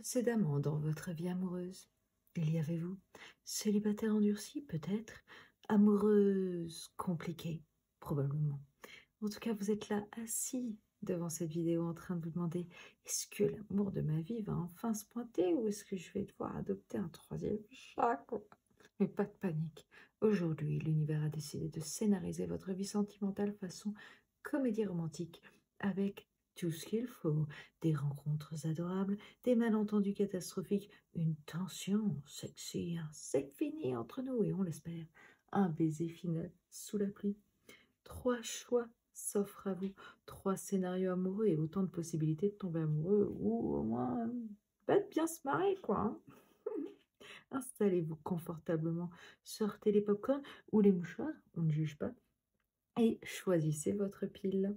précédemment dans votre vie amoureuse? Il y avait-vous célibataire endurci, peut-être? Amoureuse compliquée, probablement. En tout cas, vous êtes là, assis devant cette vidéo, en train de vous demander: est-ce que l'amour de ma vie va enfin se pointer ou est-ce que je vais devoir adopter un troisième chat, quoi? Mais pas de panique. Aujourd'hui, l'univers a décidé de scénariser votre vie sentimentale façon comédie romantique, avec tout ce qu'il faut: des rencontres adorables, des malentendus catastrophiques, une tension sexy, un c'est fini entre nous et on l'espère, un baiser final sous la pluie. 3 choix s'offrent à vous, 3 scénarios amoureux et autant de possibilités de tomber amoureux ou au moins, de bien se marrer, quoi, hein. Installez-vous confortablement, sortez les pop-corns ou les mouchoirs, on ne juge pas, et choisissez votre pile.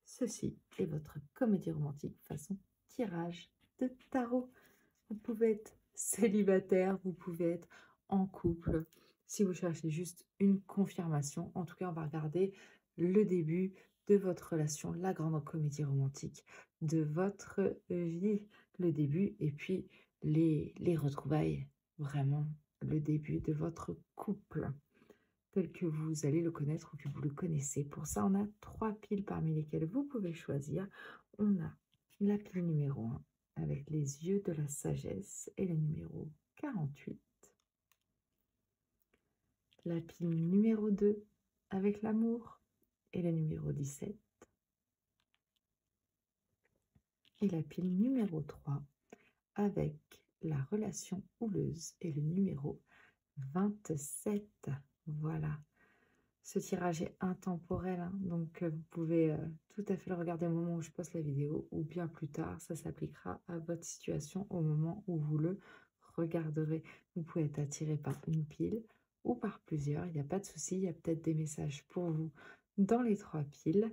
Ceci est votre comédie romantique façon tirage de tarot. Vous pouvez être célibataire, vous pouvez être en couple. Si vous cherchez juste une confirmation, en tout cas, on va regarder le début de votre relation, la grande comédie romantique de votre vie, le début, et puis les retrouvailles, vraiment le début de votre couple, tel que vous allez le connaître ou que vous le connaissez. Pour ça, on a 3 piles parmi lesquelles vous pouvez choisir. On a la pile numéro 1 avec les yeux de la sagesse et le numéro 48. La pile numéro 2 avec l'amour et le numéro 17. Et la pile numéro 3 avec la relation houleuse et le numéro 27. Voilà. Ce tirage est intemporel, hein, donc vous pouvez tout à fait le regarder au moment où je poste la vidéo ou bien plus tard. Ça s'appliquera à votre situation au moment où vous le regarderez. Vous pouvez être attiré par une pile ou par plusieurs. Il n'y a pas de souci. Il y a peut-être des messages pour vous dans les 3 piles.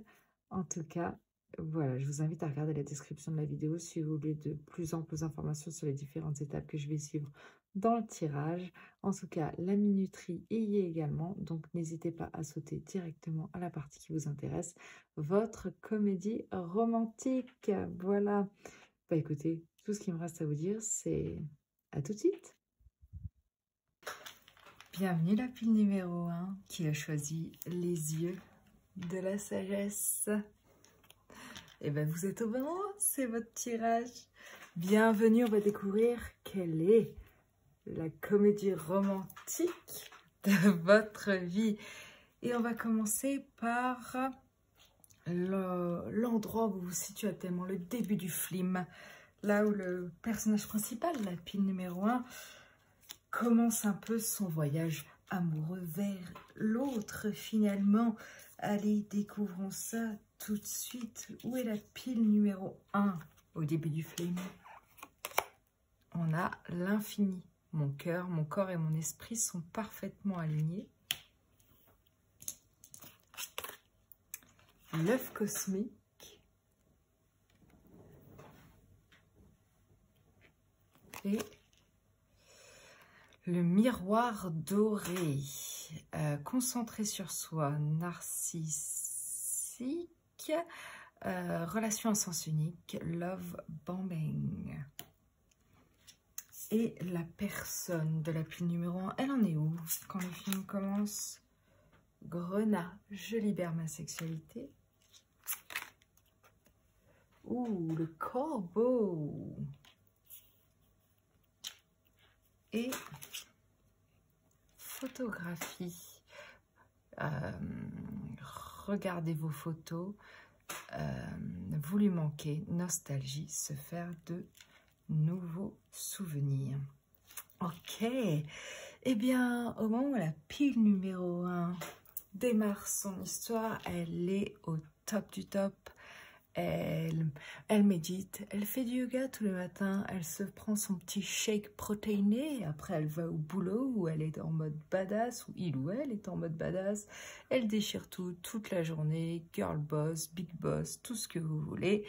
En tout cas, voilà, je vous invite à regarder la description de la vidéo si vous voulez de plus amples informations sur les différentes étapes que je vais suivre dans le tirage. En tout cas, la minuterie y est également, donc n'hésitez pas à sauter directement à la partie qui vous intéresse, votre comédie romantique. Voilà. Bah écoutez, tout ce qui me reste à vous dire, c'est à tout de suite. Bienvenue la pile numéro 1 qui a choisi les yeux de la sagesse. Et bien vous êtes au bon endroit, c'est votre tirage. Bienvenue, on va découvrir quelle est la comédie romantique de votre vie. Et on va commencer par l'endroit où vous vous situez actuellement, le début du film, là où le personnage principal, la pile numéro 1, commence un peu son voyage amoureux vers l'autre finalement. Allez, découvrons ça tout de suite. Où est la pile numéro 1 au début du film? On a l'infini. Mon cœur, mon corps et mon esprit sont parfaitement alignés. L'œuf cosmique. Et le miroir doré. Concentré sur soi, narcissique. Relation à sens unique, love bombing. Et la personne de la pile numéro 1, elle en est où quand le film commence? Grenat, je libère ma sexualité. Ouh, le corbeau. Et photographie. Regardez vos photos. Vous lui manquez. Nostalgie, se faire de nouveaux souvenirs. Ok. Eh bien, au moment où la pile numéro 1 démarre son histoire, elle est au top du top. Elle médite, elle fait du yoga tous les matins, elle se prend son petit shake protéiné, après elle va au boulot où elle est en mode badass, ou il ou elle est en mode badass, elle déchire tout, toute la journée, girl boss, big boss, tout ce que vous voulez,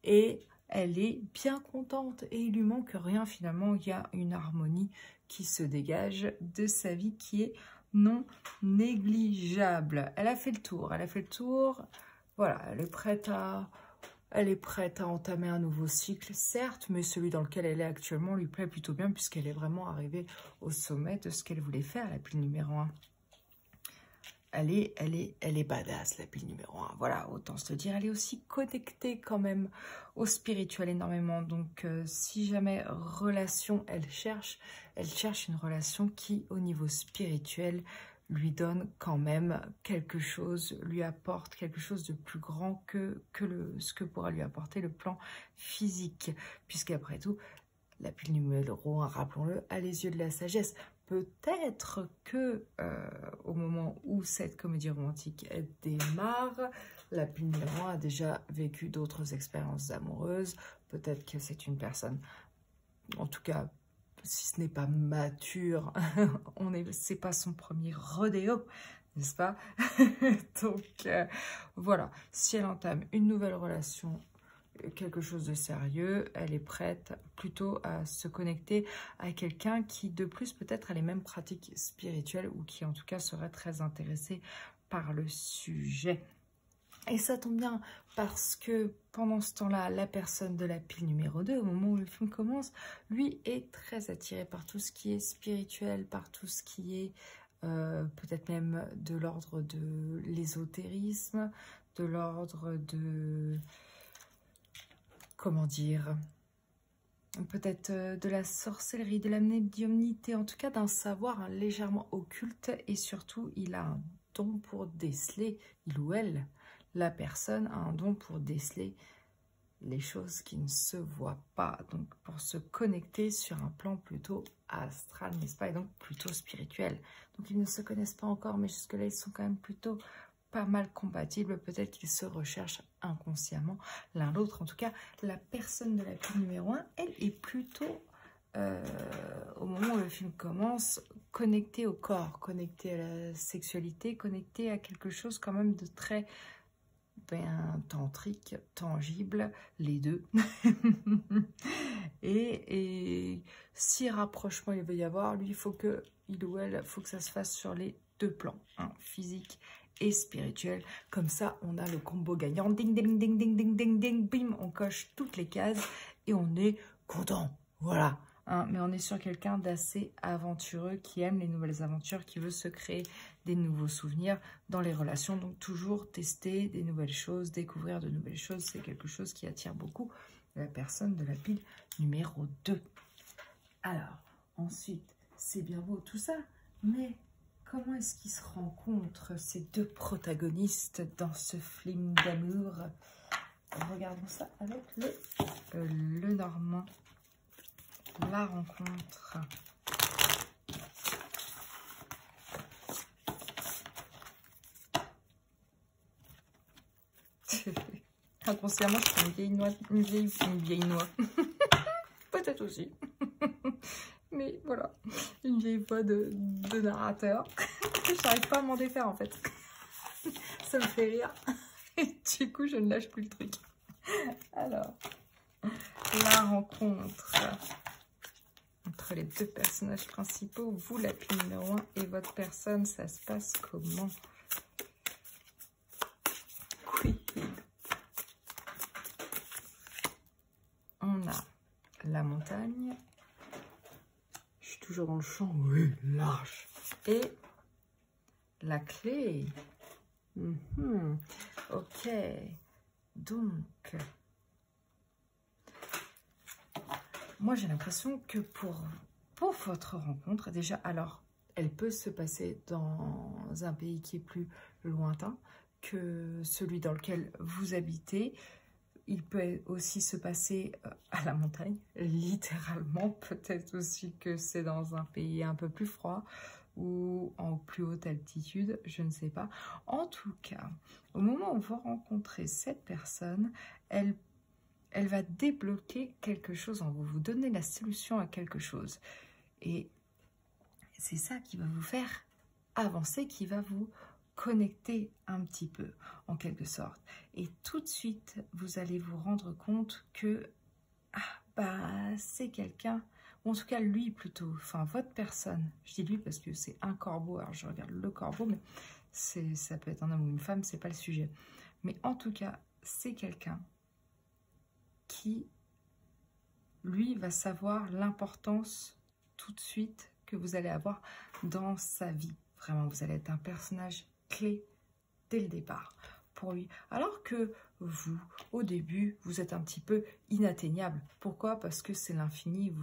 et elle est bien contente et il lui manque rien finalement. Il y a une harmonie qui se dégage de sa vie qui est non négligeable. Elle a fait le tour, voilà, elle est prête à Elle est prête à entamer un nouveau cycle, certes, mais celui dans lequel elle est actuellement lui plaît plutôt bien puisqu'elle est vraiment arrivée au sommet de ce qu'elle voulait faire, la pile numéro 1. Elle est badass, la pile numéro 1. Voilà, autant se dire. Elle est aussi connectée quand même au spirituel énormément. Donc, si jamais relation, elle cherche une relation qui, au niveau spirituel, lui donne quand même quelque chose, lui apporte quelque chose de plus grand que ce que pourra lui apporter le plan physique. Puisqu'après tout, la pile numéro 1, rappelons-le, a les yeux de la sagesse. Peut-être que au moment où cette comédie romantique démarre, la pile numéro 1 a déjà vécu d'autres expériences amoureuses. Peut-être que c'est une personne, en tout cas, si ce n'est pas mature, c'est pas son premier rodéo, n'est-ce pas? Donc voilà, si elle entame une nouvelle relation, quelque chose de sérieux, elle est prête plutôt à se connecter à quelqu'un qui de plus peut-être a les mêmes pratiques spirituelles ou qui en tout cas serait très intéressé par le sujet. Et ça tombe bien parce que pendant ce temps-là, la personne de la pile numéro 2, au moment où le film commence, lui est très attiré par tout ce qui est spirituel, par tout ce qui est peut-être même de l'ordre de l'ésotérisme, de l'ordre de... comment dire, peut-être de la sorcellerie, de la médiumnité, en tout cas d'un savoir légèrement occulte, et surtout il a un don pour déceler, il ou elle, la personne a un don pour déceler les choses qui ne se voient pas, donc pour se connecter sur un plan plutôt astral, n'est-ce pas, et donc plutôt spirituel. Donc ils ne se connaissent pas encore, mais jusque-là ils sont quand même plutôt pas mal compatibles, peut-être qu'ils se recherchent inconsciemment l'un l'autre. En tout cas, la personne de la pile numéro 1, elle est plutôt, au moment où le film commence, connectée au corps, connectée à la sexualité, connectée à quelque chose quand même de très tantrique, tangible, les deux. et si rapprochement il veut y avoir, lui, il ou elle, faut que ça se fasse sur les deux plans, hein, physique et spirituel. Comme ça, on a le combo gagnant. Ding, ding, ding, ding, ding, ding, ding, bim, on coche toutes les cases et on est content. Voilà. Hein, mais on est sur quelqu'un d'assez aventureux, qui aime les nouvelles aventures, qui veut se créer des nouveaux souvenirs dans les relations. Donc, toujours tester des nouvelles choses, découvrir de nouvelles choses. C'est quelque chose qui attire beaucoup la personne de la pile numéro 2. Alors, ensuite, c'est bien beau tout ça, mais... comment est-ce qu'ils se rencontrent, ces deux protagonistes, dans ce film d'amour? Regardons ça avec le Normand. La rencontre. Inconsciemment, je fais une vieille noix. Peut-être aussi. Mais voilà, une vieille voix de narrateur. J'arrive pas à m'en défaire en fait. Ça me fait rire. Et du coup, je ne lâche plus le truc. Alors, la rencontre entre les deux personnages principaux, vous, la pile numéro 1, et votre personne, ça se passe comment? Oui. On a la montagne. Je suis toujours dans le champ. Oui, large. Et la clé. Ok. Donc, moi j'ai l'impression que pour votre rencontre, déjà, alors, elle peut se passer dans un pays qui est plus lointain que celui dans lequel vous habitez. Il peut aussi se passer à la montagne, littéralement. Peut-être aussi que c'est dans un pays un peu plus froid ou en plus haute altitude, je ne sais pas. En tout cas, au moment où vous rencontrez cette personne, elle va débloquer quelque chose en vous, vous donner la solution à quelque chose. Et c'est ça qui va vous faire avancer, qui va vous connecter un petit peu, en quelque sorte. Et tout de suite, vous allez vous rendre compte que c'est quelqu'un, ou en tout cas lui plutôt, enfin votre personne, je dis lui parce que c'est un corbeau, alors je regarde le corbeau, mais ça peut être un homme ou une femme, c'est pas le sujet. Mais en tout cas, c'est quelqu'un qui, lui, va savoir l'importance tout de suite que vous allez avoir dans sa vie. Vraiment, vous allez être un personnage clé dès le départ pour lui. Alors que vous, au début, vous êtes un petit peu inatteignable. Pourquoi? Parce que c'est l'infini,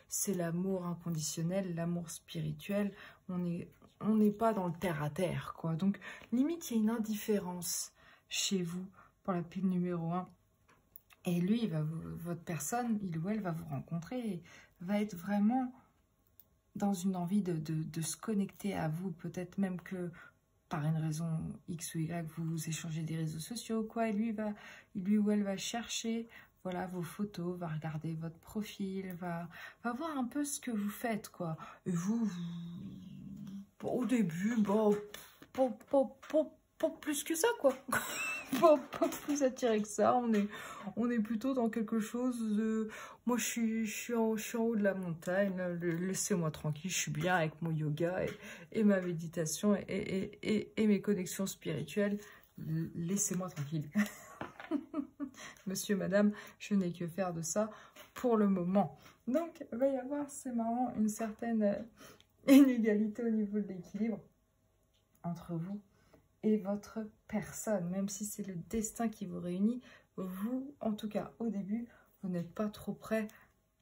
c'est l'amour inconditionnel, l'amour spirituel. On n'est pas dans le terre-à-terre, quoi. Donc, limite, il y a une indifférence chez vous pour la pile numéro 1. Et lui, votre personne, il ou elle va vous rencontrer et va être vraiment dans une envie de se connecter à vous. Peut-être même que par une raison X ou Y, vous échangez des réseaux sociaux, quoi. Et lui ou elle va chercher, voilà, vos photos, va regarder votre profil, va voir un peu ce que vous faites, quoi. Et vous au début, bon, pas plus que ça, quoi. pas plus attiré que ça. On est plutôt dans quelque chose de... Moi, je suis en haut de la montagne. Laissez-moi tranquille. Je suis bien avec mon yoga et ma méditation et mes connexions spirituelles. Laissez-moi tranquille. Monsieur, madame, je n'ai que faire de ça pour le moment. Donc, il va y avoir, c'est marrant, une certaine inégalité au niveau de l'équilibre entre vous et votre personne, même si c'est le destin qui vous réunit, vous, en tout cas au début, vous n'êtes pas trop prêt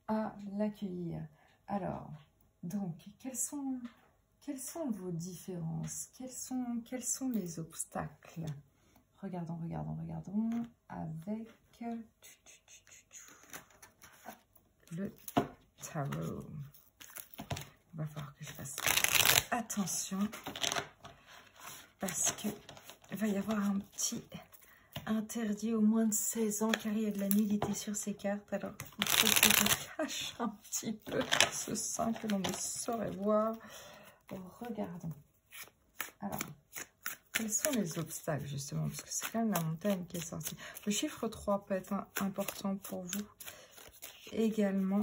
à l'accueillir. Alors, donc, quelles sont vos différences? Quels sont les obstacles? Regardons avec le tarot. Il va falloir que je fasse attention. Parce que il va y avoir un petit interdit au moins de 16 ans, car il y a de la nudité sur ces cartes. Alors, il faut que je cache un petit peu ce sein que l'on ne saurait voir. Regardons. Alors, quels sont les obstacles, justement? Parce que c'est quand même la montagne qui est sortie. Le chiffre 3 peut être important pour vous également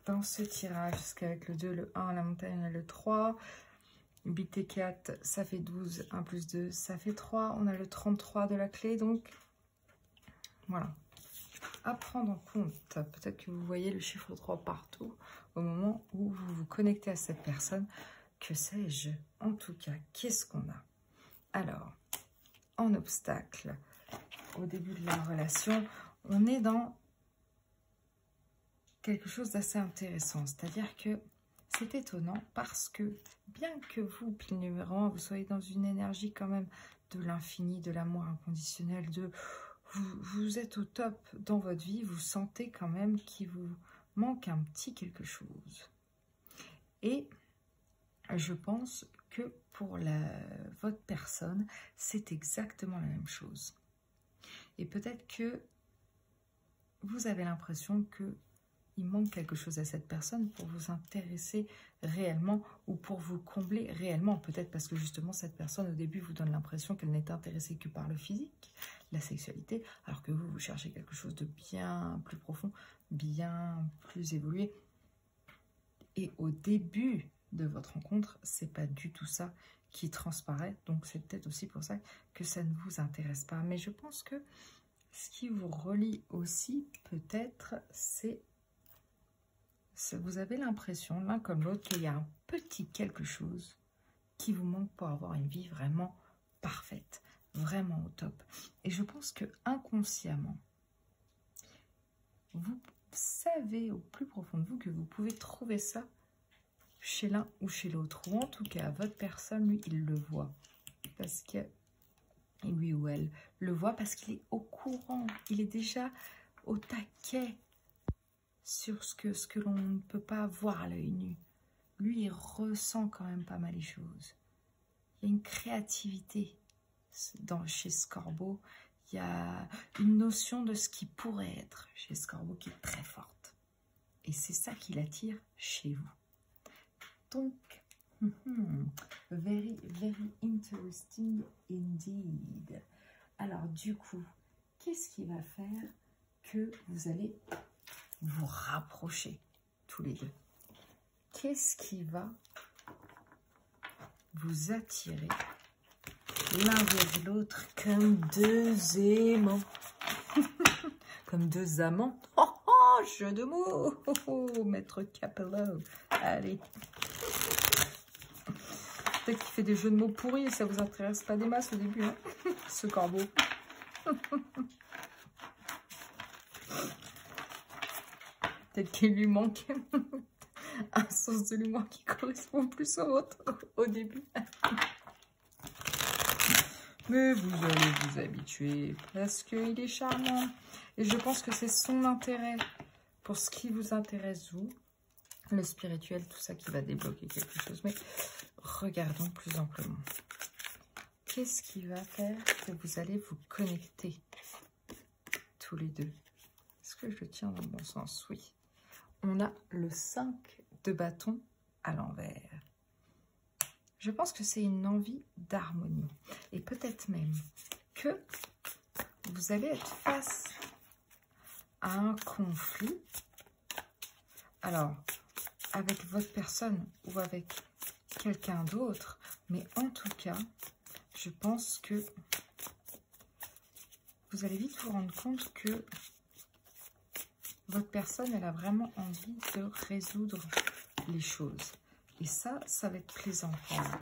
dans ce tirage, jusqu'avec le 2, le 1, la montagne et le 3. 8 et 4, ça fait 12. 1 plus 2, ça fait 3. On a le 33 de la clé, donc voilà. À prendre en compte. Peut-être que vous voyez le chiffre 3 partout au moment où vous vous connectez à cette personne. Que sais-je? En tout cas, qu'est-ce qu'on a? Alors, en obstacle, au début de la relation, on est dans quelque chose d'assez intéressant, c'est-à-dire que c'est étonnant parce que bien que vous, pile numéro 1, vous soyez dans une énergie quand même de l'infini, de l'amour inconditionnel, vous êtes au top dans votre vie, vous sentez quand même qu'il vous manque un petit quelque chose. Et je pense que pour votre personne, c'est exactement la même chose. Et peut-être que vous avez l'impression que il manque quelque chose à cette personne pour vous intéresser réellement ou pour vous combler réellement. Peut-être parce que justement cette personne au début vous donne l'impression qu'elle n'est intéressée que par le physique, la sexualité, alors que vous cherchez quelque chose de bien plus profond, bien plus évolué. Et au début de votre rencontre, c'est pas du tout ça qui transparaît. Donc c'est peut-être aussi pour ça que ça ne vous intéresse pas. Mais je pense que ce qui vous relie aussi peut-être, c'est vous avez l'impression, l'un comme l'autre, qu'il y a un petit quelque chose qui vous manque pour avoir une vie vraiment parfaite, vraiment au top. Et je pense que inconsciemment, vous savez au plus profond de vous que vous pouvez trouver ça chez l'un ou chez l'autre. Ou en tout cas, votre personne, lui, il le voit. Parce que lui ou elle le voit parce qu'il est au courant. Il est déjà au taquet sur ce que l'on ne peut pas voir à l'œil nu. Lui, il ressent quand même pas mal les choses. Il y a une créativité chez Scorbeau. Il y a une notion de ce qui pourrait être chez Scorbeau qui est très forte. Et c'est ça qui l'attire chez vous. Donc, very, very interesting indeed. Alors, du coup, qu'est-ce qui va faire que vous allez vous rapprocher tous les deux? Qu'est-ce qui va vous attirer l'un vers l'autre comme deux aimants. Comme deux amants. Oh, oh, jeu de mots. Oh, oh, Maître Capello. Allez. Peut-être qu'il fait des jeux de mots pourris et ça vous intéresse pas des masses au début, hein, ce corbeau. Peut-être qu'il lui manque un sens de l'humour qui correspond plus au vôtre au début. Mais vous allez vous habituer parce qu'il est charmant. Et je pense que c'est son intérêt pour ce qui vous intéresse, vous. Le spirituel, tout ça qui va débloquer quelque chose. Mais regardons plus amplement. Qu'est-ce qui va faire que vous allez vous connecter tous les deux? Est-ce que je le tiens dans le bon sens? Oui. On a le 5 de bâton à l'envers. Je pense que c'est une envie d'harmonie. Et peut-être même que vous allez être face à un conflit. Alors, avec votre personne ou avec quelqu'un d'autre. Mais en tout cas, je pense que vous allez vite vous rendre compte que votre personne, elle a vraiment envie de résoudre les choses. Et ça va être plaisant pour vous.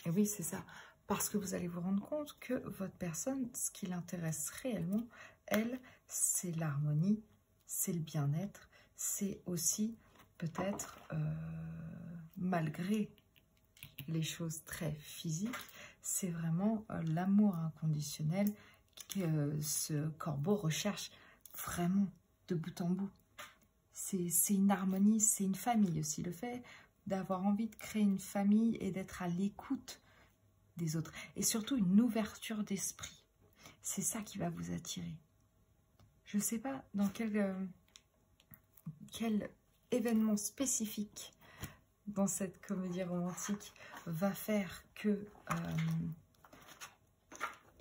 Et oui, c'est ça. Parce que vous allez vous rendre compte que votre personne, ce qui l'intéresse réellement, elle, c'est l'harmonie, c'est le bien-être, c'est aussi peut-être, malgré les choses très physiques, c'est vraiment l'amour inconditionnel que ce corbeau recherche vraiment de bout en bout. C'est une harmonie, c'est une famille aussi. Le fait d'avoir envie de créer une famille et d'être à l'écoute des autres. Et surtout une ouverture d'esprit. C'est ça qui va vous attirer. Je ne sais pas dans quel événement spécifique dans cette comédie romantique va faire que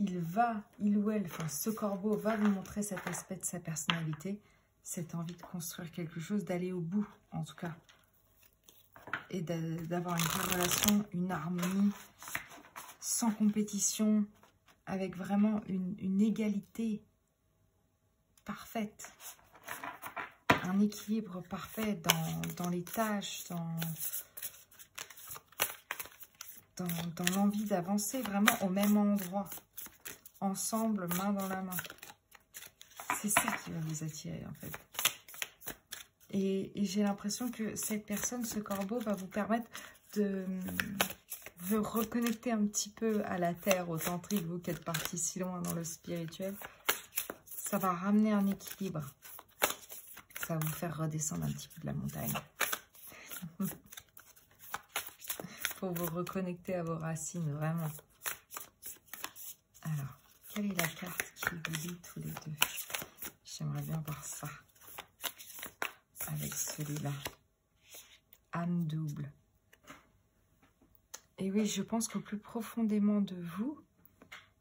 il ou elle, enfin ce corbeau va vous montrer cet aspect de sa personnalité, cette envie de construire quelque chose, d'aller au bout en tout cas, et d'avoir une vraie relation, une harmonie, sans compétition, avec vraiment une égalité parfaite, un équilibre parfait dans les tâches, dans l'envie d'avancer vraiment au même endroit, ensemble, main dans la main. C'est ça qui va vous attirer en fait. Et j'ai l'impression que cette personne, ce corbeau, va vous permettre de vous reconnecter un petit peu à la terre, au tantrique, vous qui êtes parti si loin dans le spirituel. Ça va ramener un équilibre. Ça va vous faire redescendre un petit peu de la montagne. Pour vous reconnecter à vos racines, vraiment. Alors, quelle est la carte qui vous lie tous les deux? J'aimerais bien voir ça. Avec celui-là. Âme double. Et oui, je pense qu'au plus profondément de vous,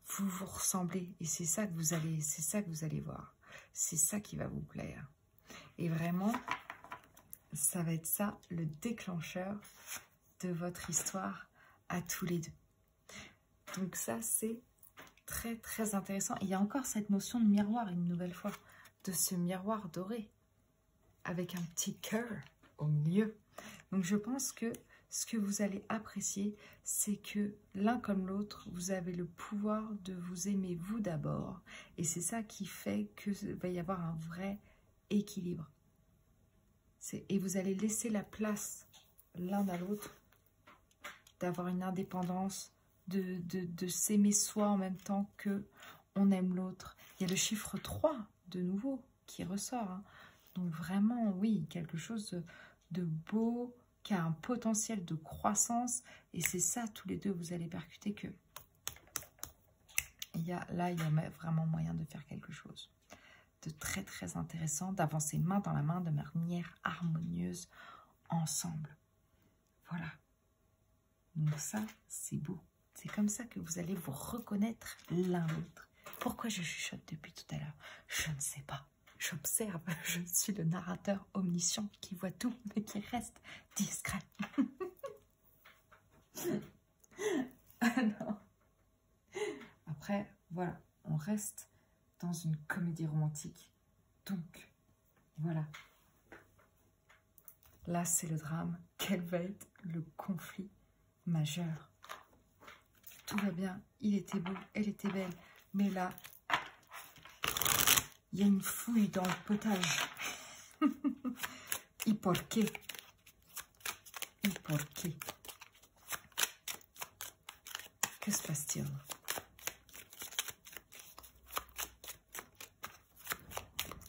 vous vous ressemblez. Et c'est ça que vous allez voir. C'est ça qui va vous plaire. Et vraiment, ça va être ça, le déclencheur de votre histoire à tous les deux. Donc ça, c'est très, très intéressant. Et il y a encore cette notion de miroir, une nouvelle fois, de ce miroir doré, avec un petit cœur au milieu. Donc je pense que ce que vous allez apprécier, c'est que l'un comme l'autre, vous avez le pouvoir de vous aimer vous d'abord. Et c'est ça qui fait qu'il va y avoir un vrai équilibre. Et vous allez laisser la place l'un à l'autre, d'avoir une indépendance, de s'aimer soi en même temps que on aime l'autre. Il y a le chiffre 3 de nouveau qui ressort. Hein. Donc vraiment, oui, quelque chose de beau, qui a un potentiel de croissance. Et c'est ça, tous les deux, vous allez percuter que il y a vraiment moyen de faire quelque chose de très, très intéressant, d'avancer main dans la main de manière harmonieuse ensemble. Voilà. Donc ça, c'est beau. C'est comme ça que vous allez vous reconnaître l'un l'autre. Pourquoi je chuchote depuis tout à l'heure? Je ne sais pas. J'observe. Je suis le narrateur omniscient qui voit tout, mais qui reste discret. Alors, Voilà, on reste dans une comédie romantique. Donc, voilà. Là, c'est le drame. Quel va être le conflit majeur? Tout va bien, il était beau, elle était belle. Mais là, il y a une fouille dans le potage. ¿Y por qué? ¿Y por qué? Que se passe-t-il?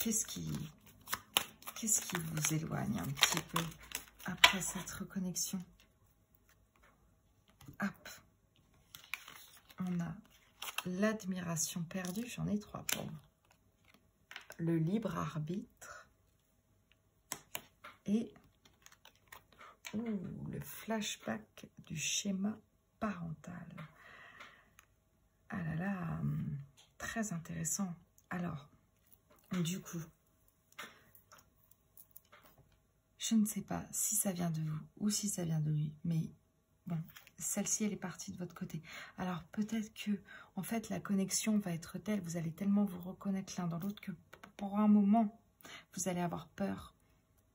Qu'est-ce qui vous éloigne un petit peu après cette reconnexion? Hop. On a l'admiration perdue, j'en ai 3 pauvres. Le libre arbitre et le flashback du schéma parental. Ah là là, très intéressant. Alors, du coup, je ne sais pas si ça vient de vous ou si ça vient de lui, mais bon, celle-ci, elle est partie de votre côté. Alors, peut-être que, en fait, la connexion va être telle, vous allez tellement vous reconnaître l'un dans l'autre que pour un moment, vous allez avoir peur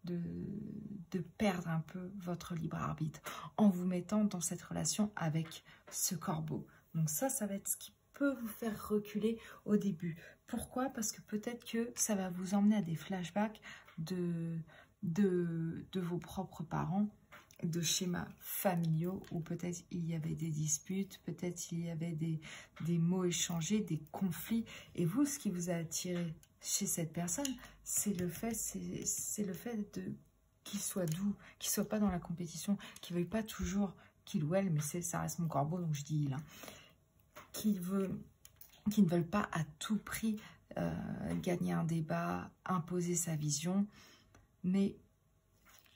de perdre un peu votre libre arbitre en vous mettant dans cette relation avec ce corbeau. Donc ça va être ce qui peut vous faire reculer au début. Pourquoi? Parce que peut-être que ça va vous emmener à des flashbacks de vos propres parents, de schémas familiaux où peut-être il y avait des disputes, peut-être il y avait des mots échangés, des conflits. Et vous, ce qui vous a attiré chez cette personne, c'est le fait qu'il soit doux, qu'il soit pas dans la compétition, qu'il veuille pas toujours qu'il ou elle, mais ça reste mon corbeau, donc je dis il, hein, qui ne veulent pas à tout prix gagner un débat, imposer sa vision, mais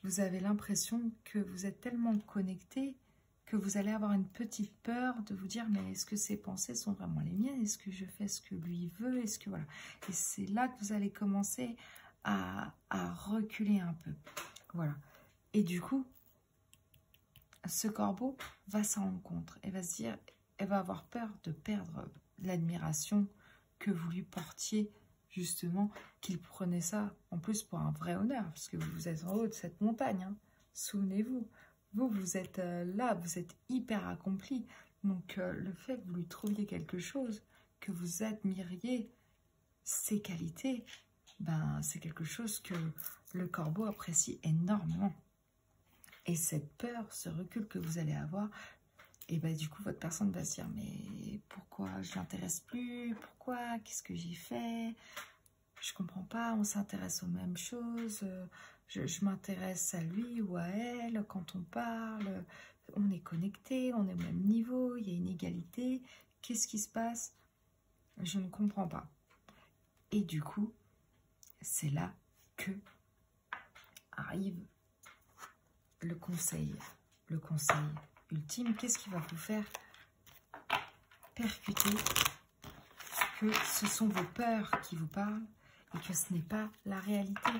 vous avez l'impression que vous êtes tellement connecté que vous allez avoir une petite peur de vous dire mais est-ce que ces pensées sont vraiment les miennes? Est-ce que je fais ce que lui veut? Est-ce que voilà? Et c'est là que vous allez commencer à reculer un peu. Voilà. Et du coup, ce corbeau va s'en rendre compte et va se dire, elle va avoir peur de perdre l'admiration que vous lui portiez, justement, qu'il prenait ça en plus pour un vrai honneur, parce que vous êtes en haut de cette montagne, hein. Souvenez-vous, vous êtes là, vous êtes hyper accompli. Donc le fait que vous lui trouviez quelque chose, que vous admiriez ses qualités, ben c'est quelque chose que le corbeau apprécie énormément. Et cette peur, ce recul que vous allez avoir, et ben du coup votre personne va se dire mais pourquoi je l'intéresse plus, pourquoi, qu'est-ce que j'ai fait, je comprends pas, on s'intéresse aux mêmes choses, je m'intéresse à lui ou à elle, quand on parle, on est connecté, on est au même niveau, il y a une égalité, qu'est-ce qui se passe? Je ne comprends pas. Et du coup, c'est là que arrive le conseil ultime. Qu'est-ce qui va vous faire percuter que ce sont vos peurs qui vous parlent et que ce n'est pas la réalité?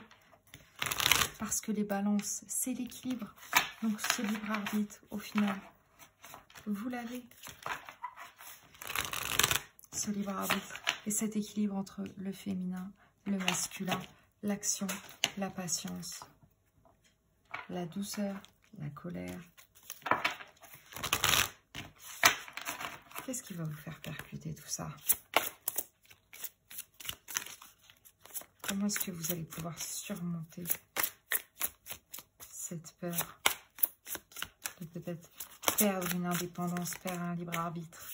Parce que les balances, c'est l'équilibre. Donc ce libre arbitre, au final, vous l'avez. Ce libre arbitre et cet équilibre entre le féminin, le masculin, l'action, la patience, la douceur, la colère. Qu'est-ce qui va vous faire percuter tout ça? Comment est-ce que vous allez pouvoir surmonter cette peur de peut-être perdre une indépendance, perdre un libre arbitre?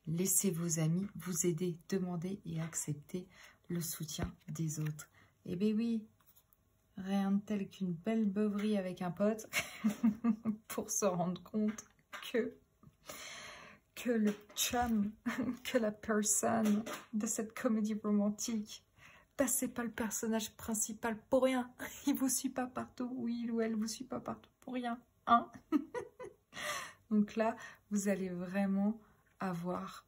Laissez vos amis vous aider, demandez et acceptez le soutien des autres. Eh bien oui, rien de tel qu'une belle beuverie avec un pote pour se rendre compte que le chum, que la personne de cette comédie romantique, bah, c'est pas le personnage principal pour rien. Il vous suit pas partout, ou il ou elle vous suit pas partout pour rien, hein. Donc là, vous allez vraiment avoir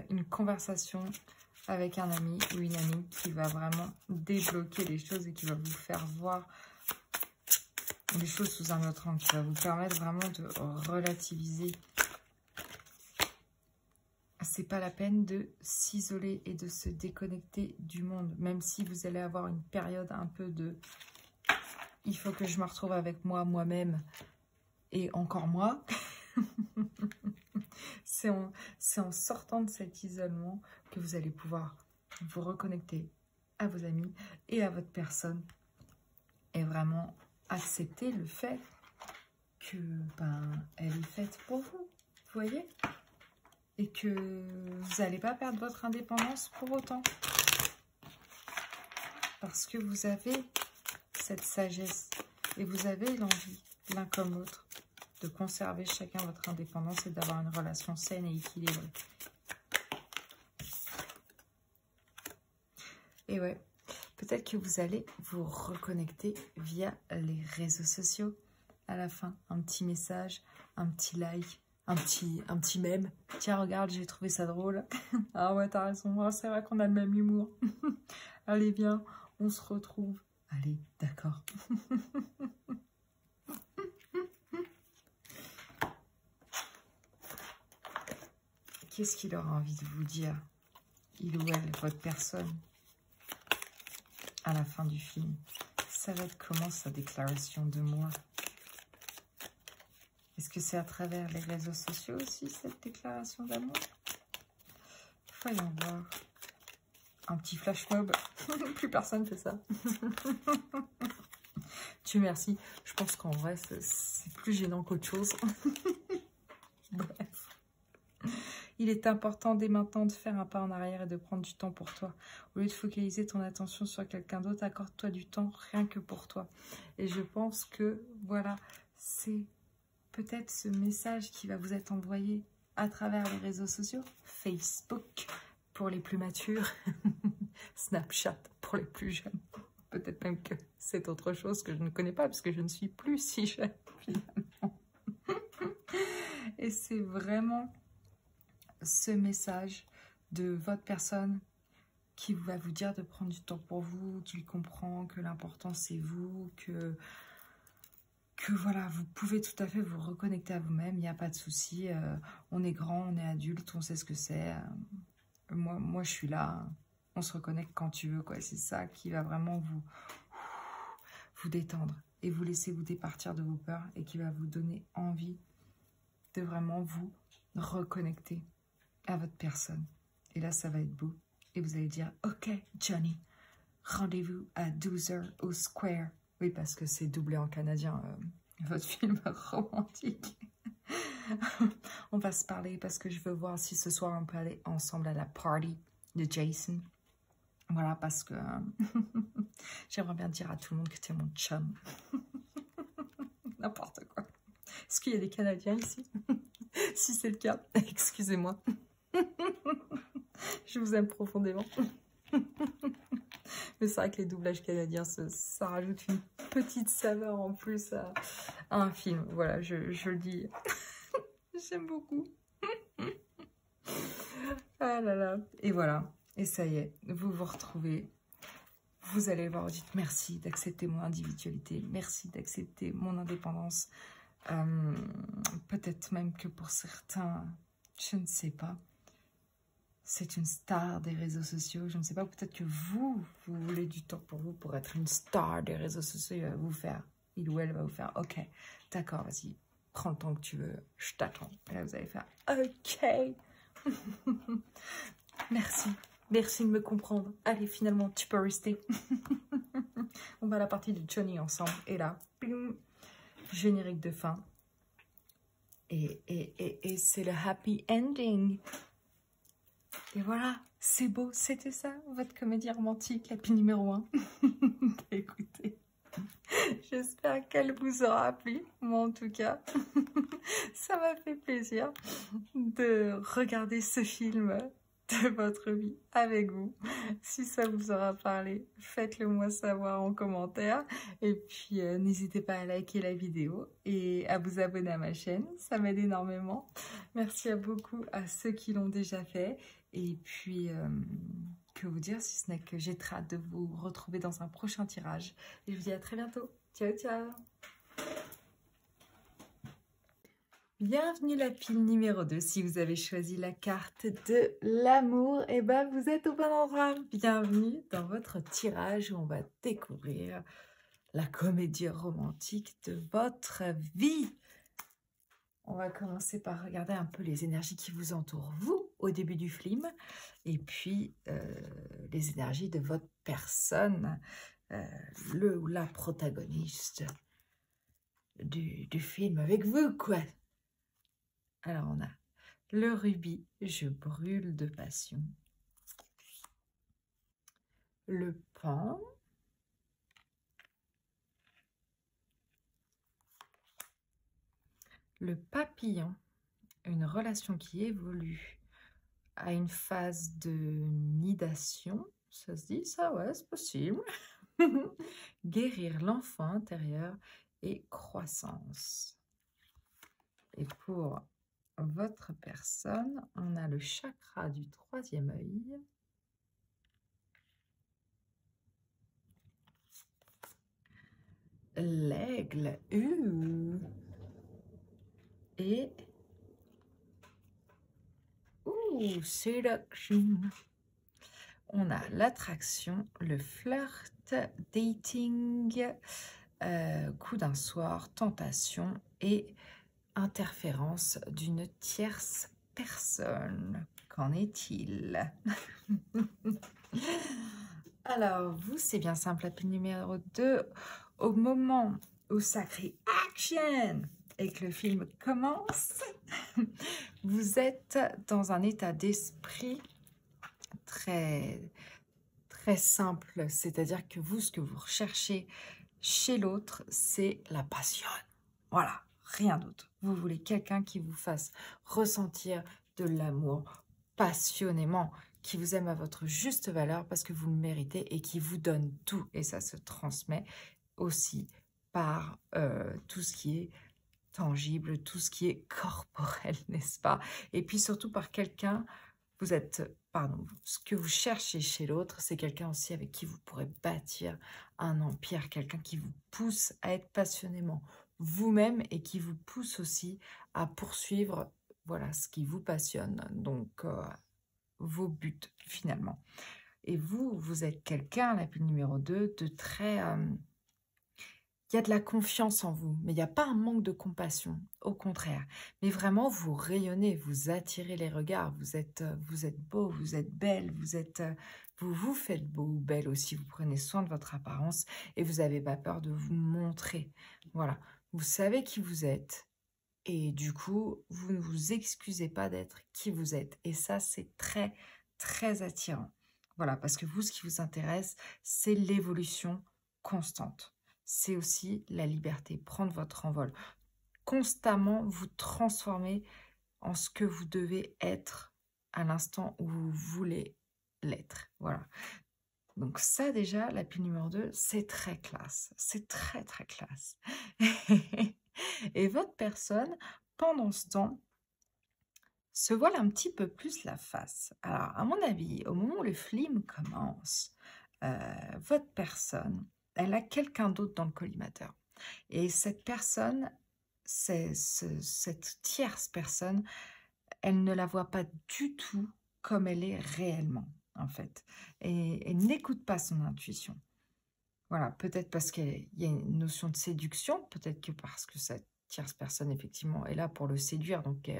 une conversation avec un ami ou une amie qui va vraiment débloquer les choses et qui va vous faire voir les choses sous un autre angle, qui va vous permettre vraiment de relativiser c'est pas la peine de s'isoler et de se déconnecter du monde, même si vous allez avoir une période un peu de « il faut que je me retrouve avec moi, moi-même et encore moi ». C'est en sortant de cet isolement que vous allez pouvoir vous reconnecter à vos amis et à votre personne et vraiment accepter le fait que elle est faite pour vous, vous voyez, et que vous n'allez pas perdre votre indépendance pour autant, parce que vous avez cette sagesse et vous avez l'envie, l'un comme l'autre, de conserver chacun votre indépendance et d'avoir une relation saine et équilibrée. Et ouais, peut-être que vous allez vous reconnecter via les réseaux sociaux. À la fin, un petit message, un petit like, un petit mème. Tiens, regarde, j'ai trouvé ça drôle. Ah ouais, t'as raison, c'est vrai qu'on a le même humour. Allez, viens, on se retrouve. Allez, d'accord. Qu'est-ce qu'il aura envie de vous dire, il ou elle, votre personne, à la fin du film? Ça va être comment sa déclaration de moi? Est-ce que c'est à travers les réseaux sociaux aussi, cette déclaration d'amour? Voyons voir. Un petit flash mob. Plus personne fait ça. Dieu merci. Je pense qu'en vrai, c'est plus gênant qu'autre chose. Bref. Il est important dès maintenant de faire un pas en arrière et de prendre du temps pour toi. Au lieu de focaliser ton attention sur quelqu'un d'autre, accorde-toi du temps rien que pour toi. Et je pense que, voilà, c'est peut-être ce message qui va vous être envoyé à travers les réseaux sociaux. Facebook pour les plus matures, Snapchat pour les plus jeunes. Peut-être même que c'est autre chose que je ne connais pas parce que je ne suis plus si jeune finalement. Et c'est vraiment ce message de votre personne qui va vous dire de prendre du temps pour vous, qu'il comprend que l'important c'est vous, que voilà, vous pouvez tout à fait vous reconnecter à vous-même, il n'y a pas de souci, on est grand, on est adulte, on sait ce que c'est, moi je suis là, on se reconnecte quand tu veux, quoi. C'est ça qui va vraiment vous détendre et vous laisser vous départir de vos peurs et qui va vous donner envie de vraiment vous reconnecter à votre personne. Et là, ça va être beau. Et vous allez dire, ok, Johnny, rendez-vous à 12h au Square. Oui, parce que c'est doublé en canadien, votre film romantique. On va se parler parce que je veux voir si ce soir on peut aller ensemble à la party de Jason. Voilà, parce que j'aimerais bien dire à tout le monde que tu es mon chum. N'importe quoi. Est-ce qu'il y a des Canadiens ici? Si c'est le cas, excusez-moi. Je vous aime profondément. Mais c'est vrai que les doublages canadiens, ça rajoute une petite saveur en plus à un film. Voilà, je le dis. J'aime beaucoup. Ah là là. Et voilà. Et ça y est, vous vous retrouvez. Vous allez voir, vous dites merci d'accepter mon individualité. Merci d'accepter mon indépendance. Peut-être même que pour certains, je ne sais pas, c'est une star des réseaux sociaux. Je ne sais pas, peut-être que vous voulez du temps pour vous pour être une star des réseaux sociaux. Il va vous faire, il ou elle va vous faire, ok, d'accord, vas-y, prends le temps que tu veux, je t'attends. Et là, vous allez faire, ok. Merci, merci de me comprendre. Allez, finalement, tu peux rester. On va à la partie de Johnny ensemble. Et là, ping, générique de fin. Et c'est le happy ending. Et voilà, c'est beau, c'était ça, votre comédie romantique, la pile numéro 1. Écoutez, j'espère qu'elle vous aura plu. Moi, en tout cas, ça m'a fait plaisir de regarder ce film de votre vie avec vous. Si ça vous aura parlé, faites-le moi savoir en commentaire. Et puis, n'hésitez pas à liker la vidéo et à vous abonner à ma chaîne. Ça m'aide énormément. Merci à beaucoup à ceux qui l'ont déjà fait. Et puis, que vous dire si ce n'est que j'ai très hâte de vous retrouver dans un prochain tirage. Et je vous dis à très bientôt. Ciao, ciao! Bienvenue la pile numéro 2. Si vous avez choisi la carte de l'amour, et ben vous êtes au bon endroit. Bienvenue dans votre tirage où on va découvrir la comédie romantique de votre vie. On va commencer par regarder un peu les énergies qui vous entourent, vous, au début du film, et puis les énergies de votre personne, le ou la protagoniste du film avec vous, quoi. Alors, on a le rubis, je brûle de passion. Le pan. Le papillon, une relation qui évolue à une phase de nidation. Ça se dit, ça, ouais, c'est possible. Guérir l'enfant intérieur et croissance. Et pour votre personne, on a le chakra du 3e œil. L'aigle. Et séduction. On a l'attraction, le flirt, dating, coup d'un soir, tentation et interférence d'une tierce personne. Qu'en est-il? Alors, vous, c'est bien simple, la pile numéro 2. Au moment où ça crie « Action !» et que le film commence, vous êtes dans un état d'esprit très simple. C'est-à-dire que vous, ce que vous recherchez chez l'autre, c'est la passion. Voilà, rien d'autre. Vous voulez quelqu'un qui vous fasse ressentir de l'amour passionnément, qui vous aime à votre juste valeur parce que vous le méritez et qui vous donne tout. Et ça se transmet aussi par tout ce qui est tangible, tout ce qui est corporel, n'est-ce pas? Et puis surtout par quelqu'un, vous êtes, pardon, ce que vous cherchez chez l'autre, c'est quelqu'un aussi avec qui vous pourrez bâtir un empire, quelqu'un qui vous pousse à être passionnément vous-même et qui vous pousse aussi à poursuivre, voilà, ce qui vous passionne, donc vos buts finalement. Et vous, vous êtes quelqu'un, la pile numéro 2, de très... il y a de la confiance en vous, mais il n'y a pas un manque de compassion, au contraire. Mais vraiment, vous rayonnez, vous attirez les regards, vous êtes beau, vous êtes belle, vous vous faites beau ou belle aussi, vous prenez soin de votre apparence et vous n'avez pas peur de vous montrer. Voilà, vous savez qui vous êtes et du coup, vous ne vous excusez pas d'être qui vous êtes. Et ça, c'est très, très attirant. Voilà, parce que vous, ce qui vous intéresse, c'est l'évolution constante. C'est aussi la liberté, prendre votre envol. Constamment vous transformer en ce que vous devez être à l'instant où vous voulez l'être. Voilà. Donc ça déjà, la pile numéro 2, c'est très classe. C'est très, très classe. Et votre personne, pendant ce temps, se voile un petit peu plus la face. Alors, à mon avis, au moment où le film commence, votre personne, elle a quelqu'un d'autre dans le collimateur. Et cette personne, cette tierce personne, elle ne la voit pas du tout comme elle est réellement, en fait. Et elle n'écoute pas son intuition. Voilà, peut-être parce qu'il y a une notion de séduction, peut-être que parce que cette tierce personne, effectivement, est là pour le séduire. Donc,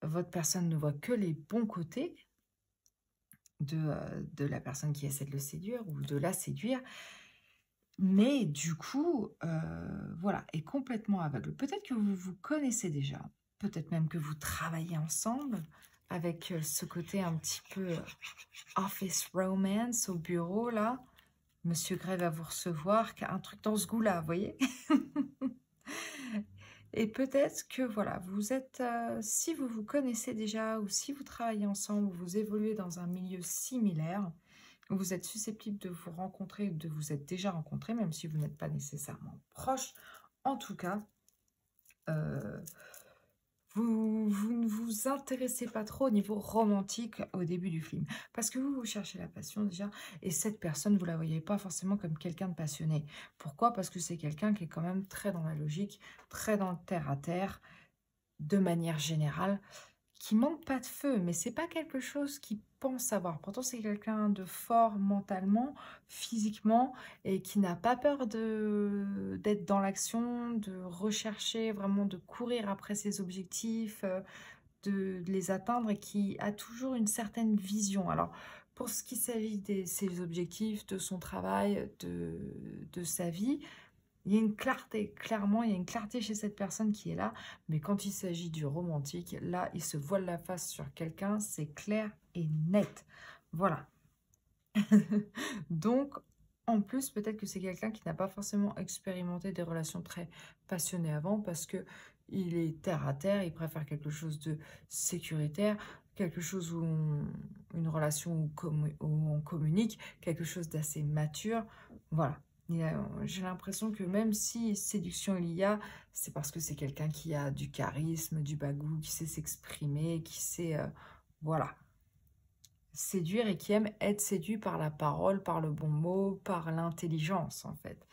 votre personne ne voit que les bons côtés de la personne qui essaie de le séduire ou de la séduire. Mais du coup, voilà, est complètement aveugle. Peut-être que vous vous connaissez déjà, peut-être même que vous travaillez ensemble avec ce côté un petit peu office romance au bureau, là. Monsieur Gray va vous recevoir, un truc dans ce goût-là, vous voyez. Et peut-être que, voilà, vous êtes, si vous vous connaissez déjà ou si vous travaillez ensemble, vous évoluez dans un milieu similaire, vous êtes susceptible de vous rencontrer, de vous être déjà rencontré, même si vous n'êtes pas nécessairement proche. En tout cas, vous ne vous intéressez pas trop au niveau romantique au début du film. Parce que vous cherchez la passion déjà, et cette personne, vous ne la voyez pas forcément comme quelqu'un de passionné. Pourquoi? Parce que c'est quelqu'un qui est quand même très dans la logique, très dans le terre-à-terre, de manière générale, qui manque pas de feu, mais c'est pas quelque chose qu'il pense avoir. Pourtant, c'est quelqu'un de fort mentalement, physiquement, et qui n'a pas peur d'être dans l'action, de rechercher, vraiment de courir après ses objectifs, de les atteindre, et qui a toujours une certaine vision. Alors, pour ce qui s'agit de ses objectifs, de son travail, de sa vie, il y a une clarté, clairement, il y a une clarté chez cette personne qui est là, mais quand il s'agit du romantique, là, il se voile la face sur quelqu'un, c'est clair et net. Voilà. Donc, en plus, peut-être que c'est quelqu'un qui n'a pas forcément expérimenté des relations très passionnées avant, parce que il est terre à terre, il préfère quelque chose de sécuritaire, quelque chose une relation où on communique, quelque chose d'assez mature. Voilà. J'ai l'impression que même si séduction il y a, c'est parce que c'est quelqu'un qui a du charisme, du bagou, qui sait s'exprimer, qui sait, voilà, séduire, et qui aime être séduit par la parole, par le bon mot, par l'intelligence, en fait.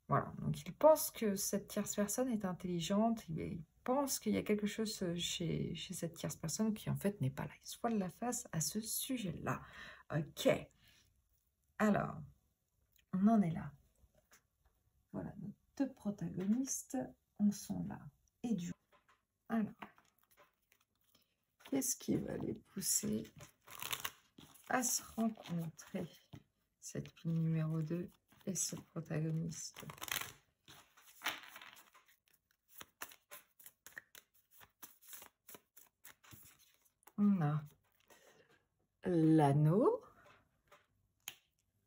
Voilà, donc il pense que cette tierce personne est intelligente, il pense qu'il y a quelque chose chez cette tierce personne qui, en fait, n'est pas là. Il se voile la face à ce sujet-là. Ok, alors, on en est là. Voilà, nos deux protagonistes en sont là. Et du coup, alors, qu'est-ce qui va les pousser à se rencontrer, cette pile numéro 2 et ce protagoniste? On a l'anneau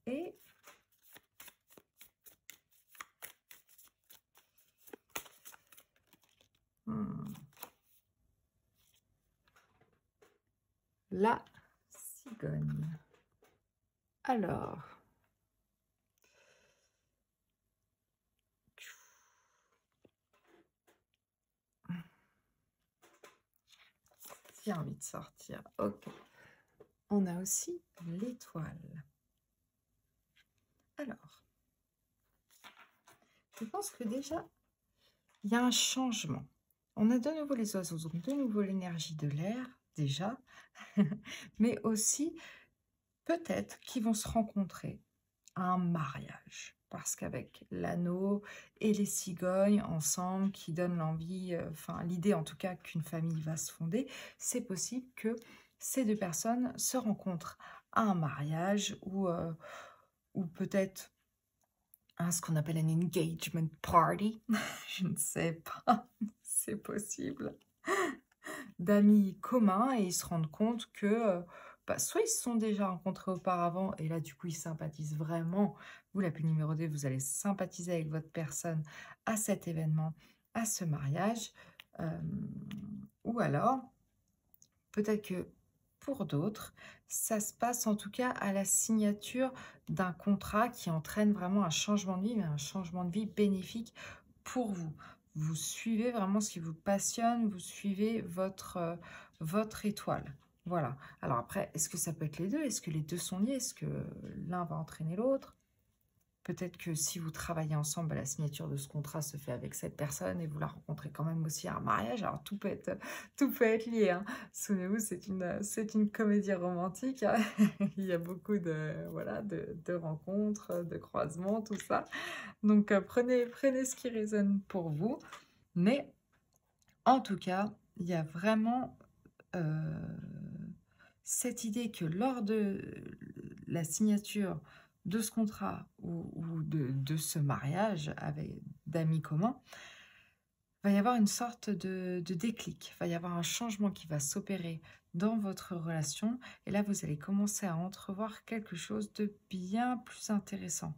et la cigogne. Alors, j'ai envie de sortir. Ok. On a aussi l'étoile. Alors, je pense que déjà, il y a un changement. On a de nouveau les oiseaux, donc de nouveau l'énergie de l'air, déjà, mais aussi peut-être qu'ils vont se rencontrer à un mariage. Parce qu'avec l'anneau et les cigognes ensemble, qui donnent l'envie, enfin l'idée en tout cas qu'une famille va se fonder, c'est possible que ces deux personnes se rencontrent à un mariage ou peut-être ce qu'on appelle un engagement party, je ne sais pas, c'est possible, d'amis communs, et ils se rendent compte que soit ils se sont déjà rencontrés auparavant, et là du coup ils sympathisent vraiment. Vous, la pile numéro 2, vous allez sympathiser avec votre personne à cet événement, à ce mariage, ou alors peut-être que pour d'autres, ça se passe en tout cas à la signature d'un contrat qui entraîne vraiment un changement de vie, mais un changement de vie bénéfique pour vous. Vous suivez vraiment ce qui vous passionne, vous suivez votre étoile. Voilà. Alors après, est-ce que ça peut être les deux? Est-ce que les deux sont liés? Est-ce que l'un va entraîner l'autre? Peut-être que si vous travaillez ensemble, la signature de ce contrat se fait avec cette personne et vous la rencontrez quand même aussi à un mariage. Alors tout peut être lié, hein. Souvenez-vous, c'est une comédie romantique, hein. Il y a beaucoup voilà, de rencontres, de croisements, tout ça. Donc prenez ce qui résonne pour vous. Mais en tout cas, il y a vraiment cette idée que lors de la signature de ce contrat ou de ce mariage avec d'amis communs, va y avoir une sorte de déclic, va y avoir un changement qui va s'opérer dans votre relation, et là vous allez commencer à entrevoir quelque chose de bien plus intéressant.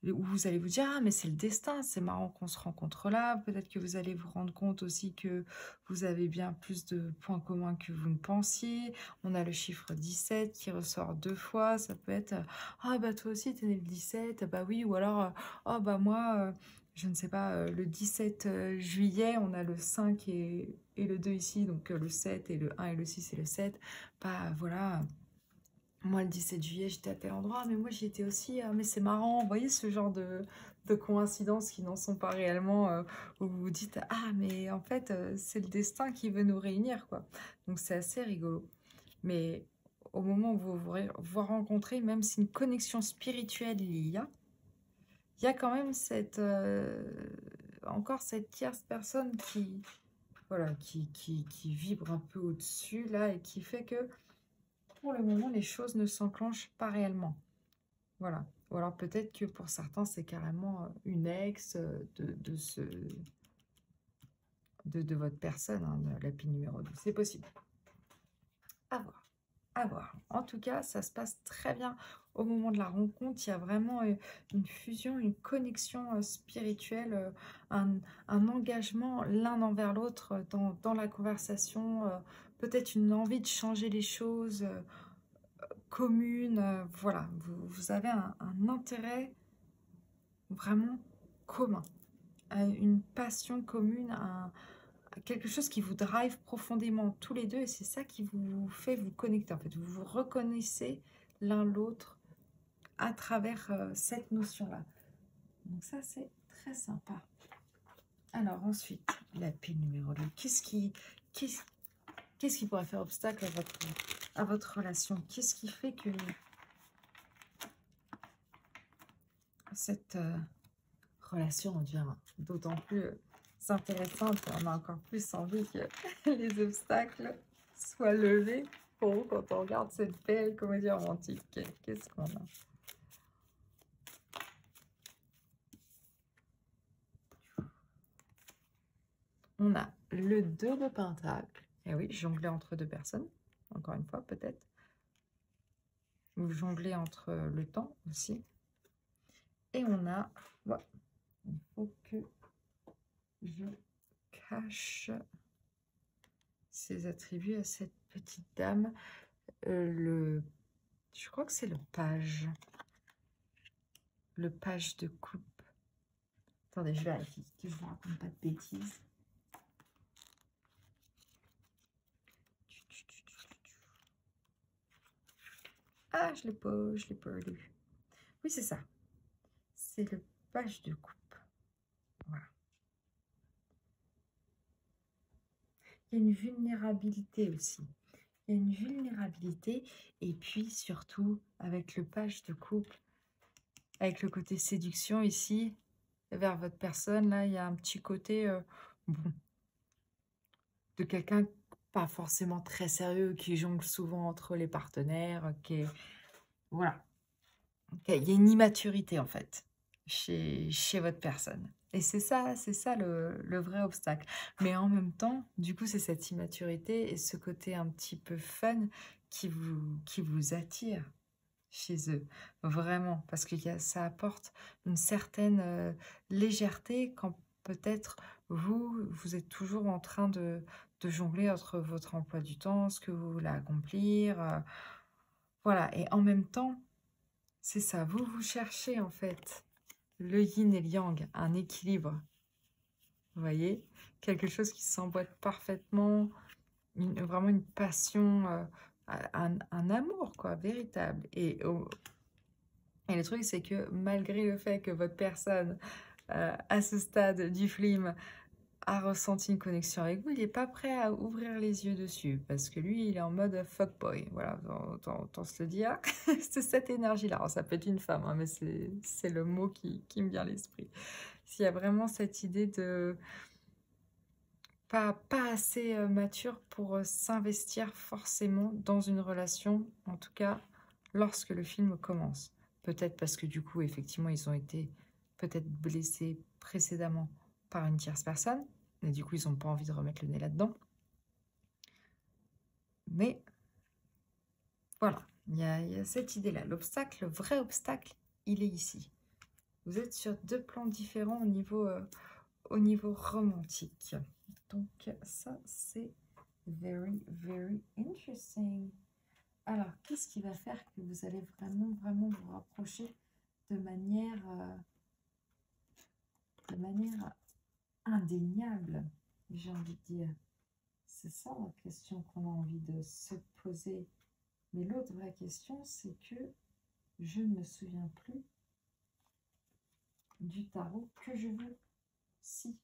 Où vous allez vous dire, ah mais c'est le destin, c'est marrant qu'on se rencontre là. Peut-être que vous allez vous rendre compte aussi que vous avez bien plus de points communs que vous ne pensiez. On a le chiffre 17 qui ressort 2 fois. Ça peut être, ah bah toi aussi t'es né le 17, bah oui. Ou alors, oh bah moi, je ne sais pas, le 17 juillet, on a le 5 et le 2 ici. Donc le 7 et le 1 et le 6 et le 7. Bah voilà. Moi, le 17 juillet, j'étais à tel endroit, mais moi, j'y étais aussi. Ah, mais c'est marrant, vous voyez ce genre de coïncidences qui n'en sont pas réellement, où vous vous dites, ah, mais en fait, c'est le destin qui veut nous réunir, quoi. Donc, c'est assez rigolo. Mais au moment où vous vous rencontrez, même si une connexion spirituelle il y a quand même encore cette tierce personne qui, voilà, qui vibre un peu au-dessus, là, et qui fait que, pour le moment, les choses ne s'enclenchent pas réellement. Voilà. Ou alors peut-être que pour certains, c'est carrément une ex de votre personne, hein, de la pile numéro 2. C'est possible. À voir. À voir. En tout cas, ça se passe très bien au moment de la rencontre. Il y a vraiment une fusion, une connexion spirituelle, un engagement l'un envers l'autre dans la conversation, peut-être une envie de changer les choses communes. Voilà, vous avez un intérêt vraiment commun, une passion commune, quelque chose qui vous drive profondément tous les deux, et c'est ça qui vous fait vous connecter. En fait, vous vous reconnaissez l'un l'autre à travers cette notion-là. Donc ça, c'est très sympa. Alors ensuite, la pile numéro 2. Qu'est-ce qui pourrait faire obstacle à votre relation? Qu'est-ce qui fait que cette relation devient d'autant plus intéressante, et on a encore plus envie que les obstacles soient levés pour vous quand on regarde cette belle comédie romantique? Qu'est-ce qu'on a? On a le 2 de Pentacle. Et oui, jongler entre deux personnes, encore une fois, peut-être. Vous jonglez entre le temps aussi. Et on a... Ouais, il faut que je cache ses attributs à cette petite dame. Je crois que c'est le page. Le page de coupe. Attendez, je vérifie que je ne vous raconte pas de bêtises. Ah, je l'ai perdu. Oui, c'est ça. C'est le page de coupe. Voilà. Il y a une vulnérabilité aussi. Il y a une vulnérabilité, et puis surtout avec le page de couple, avec le côté séduction ici, vers votre personne, là, il y a un petit côté bon, de quelqu'un pas forcément très sérieux, qui jongle souvent entre les partenaires, qui est... Voilà. Il y a une immaturité, en fait, chez votre personne. Et c'est ça le vrai obstacle. Mais en même temps, du coup, c'est cette immaturité et ce côté un petit peu fun qui vous attire chez eux. Vraiment. Parce que ça apporte une certaine légèreté quand peut-être vous êtes toujours en train de jongler entre votre emploi du temps, ce que vous voulez accomplir. Voilà. Et en même temps, c'est ça. Vous cherchez en fait le yin et le yang, un équilibre. Vous voyez, quelque chose qui s'emboîte parfaitement, vraiment une passion, un amour, quoi, véritable. Et le truc, c'est que malgré le fait que votre personne, à ce stade du film, a ressenti une connexion avec vous, il n'est pas prêt à ouvrir les yeux dessus, parce que lui, il est en mode fuckboy. Voilà, autant se le dire. C'est cette énergie-là. Alors, ça peut être une femme, hein, mais c'est le mot qui me vient à l'esprit. S'il y a vraiment cette idée de pas assez mature pour s'investir forcément dans une relation, en tout cas lorsque le film commence. Peut-être parce que du coup, effectivement, ils ont été peut-être blessés précédemment par une tierce personne, et du coup, ils n'ont pas envie de remettre le nez là-dedans. Mais voilà, il y a cette idée-là. L'obstacle, le vrai obstacle, il est ici. Vous êtes sur deux plans différents au niveau romantique. Donc ça, c'est very, very interesting. Alors, qu'est-ce qui va faire que vous allez vraiment, vraiment vous rapprocher de manière indéniable, j'ai envie de dire. C'est ça la question qu'on a envie de se poser Mais l'autre vraie question, c'est que je ne me souviens plus du tarot que je veux. Si,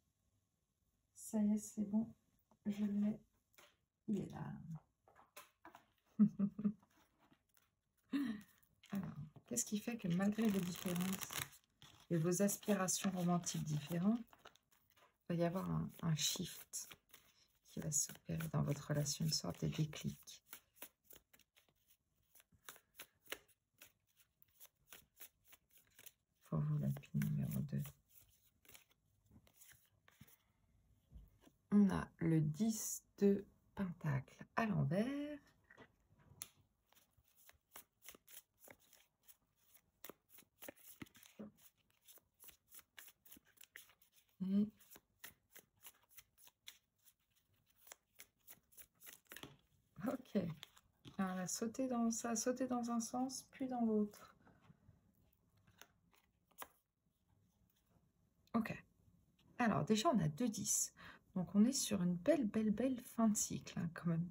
ça y est, c'est bon, je l'ai. Il est là. Alors, qu'est-ce qui fait que malgré vos différences et vos aspirations romantiques différentes, il va y avoir un shift qui va s'opérer dans votre relation, une sorte de déclic. Pour vous, la pile numéro 2. On a le 10 de Pentacle à l'envers. Et ok. Alors, ça a sauté dans un sens, puis dans l'autre. Ok. Alors, déjà, on a 2 10. Donc, on est sur une belle fin de cycle, hein, quand même.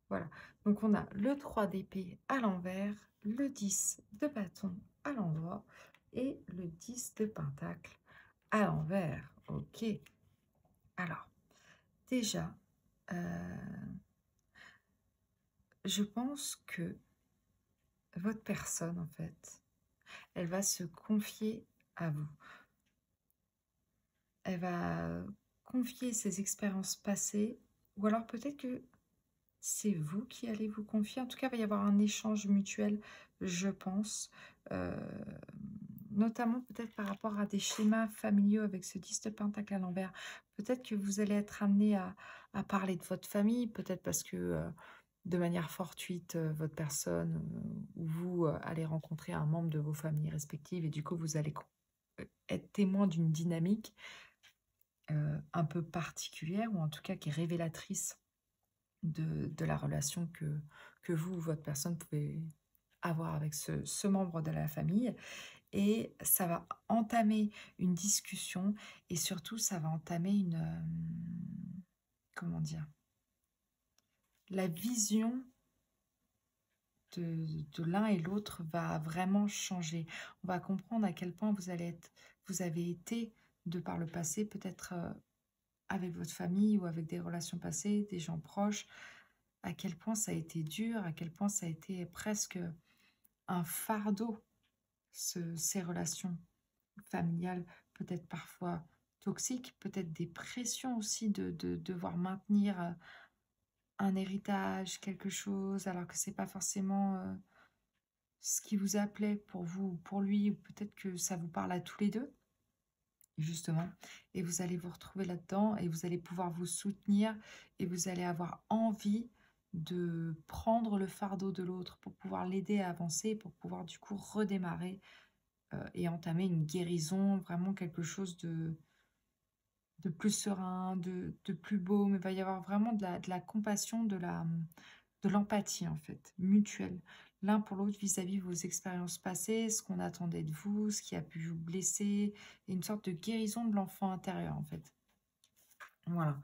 Voilà. Donc, on a le 3 d'épée à l'envers, le 10 de bâton à l'endroit et le 10 de pentacle à l'envers. Ok. Alors, déjà, je pense que votre personne, en fait, elle va se confier à vous. Elle va confier ses expériences passées, ou alors peut-être que c'est vous qui allez vous confier. En tout cas, il va y avoir un échange mutuel, je pense, notamment peut-être par rapport à des schémas familiaux avec ce 10 de pentacle à l'envers. Peut-être que vous allez être amené à parler de votre famille, peut-être parce que de manière fortuite, votre personne ou vous allez rencontrer un membre de vos familles respectives et du coup, vous allez être témoin d'une dynamique un peu particulière ou en tout cas qui est révélatrice de la relation que vous ou votre personne pouvez avoir avec ce membre de la famille. Et ça va entamer une discussion et surtout, ça va entamer une... comment dire? La vision de l'un et l'autre va vraiment changer. On va comprendre à quel point vous avez été, de par le passé, peut-être avec votre famille ou avec des relations passées, des gens proches, à quel point ça a été dur, à quel point ça a été presque un fardeau, ces relations familiales, peut-être parfois toxiques, peut-être des pressions aussi de devoir maintenir un héritage, quelque chose, alors que c'est pas forcément ce qui vous appelait pour vous ou pour lui, ou peut-être que ça vous parle à tous les deux, justement, et vous allez vous retrouver là-dedans, et vous allez pouvoir vous soutenir, et vous allez avoir envie de prendre le fardeau de l'autre pour pouvoir l'aider à avancer, pour pouvoir du coup redémarrer et entamer une guérison, vraiment quelque chose de plus serein, de plus beau, mais il va y avoir vraiment de la compassion, de l'empathie en fait, mutuelle, l'un pour l'autre vis-à-vis de vos expériences passées, ce qu'on attendait de vous, ce qui a pu vous blesser, et une sorte de guérison de l'enfant intérieur en fait. Voilà.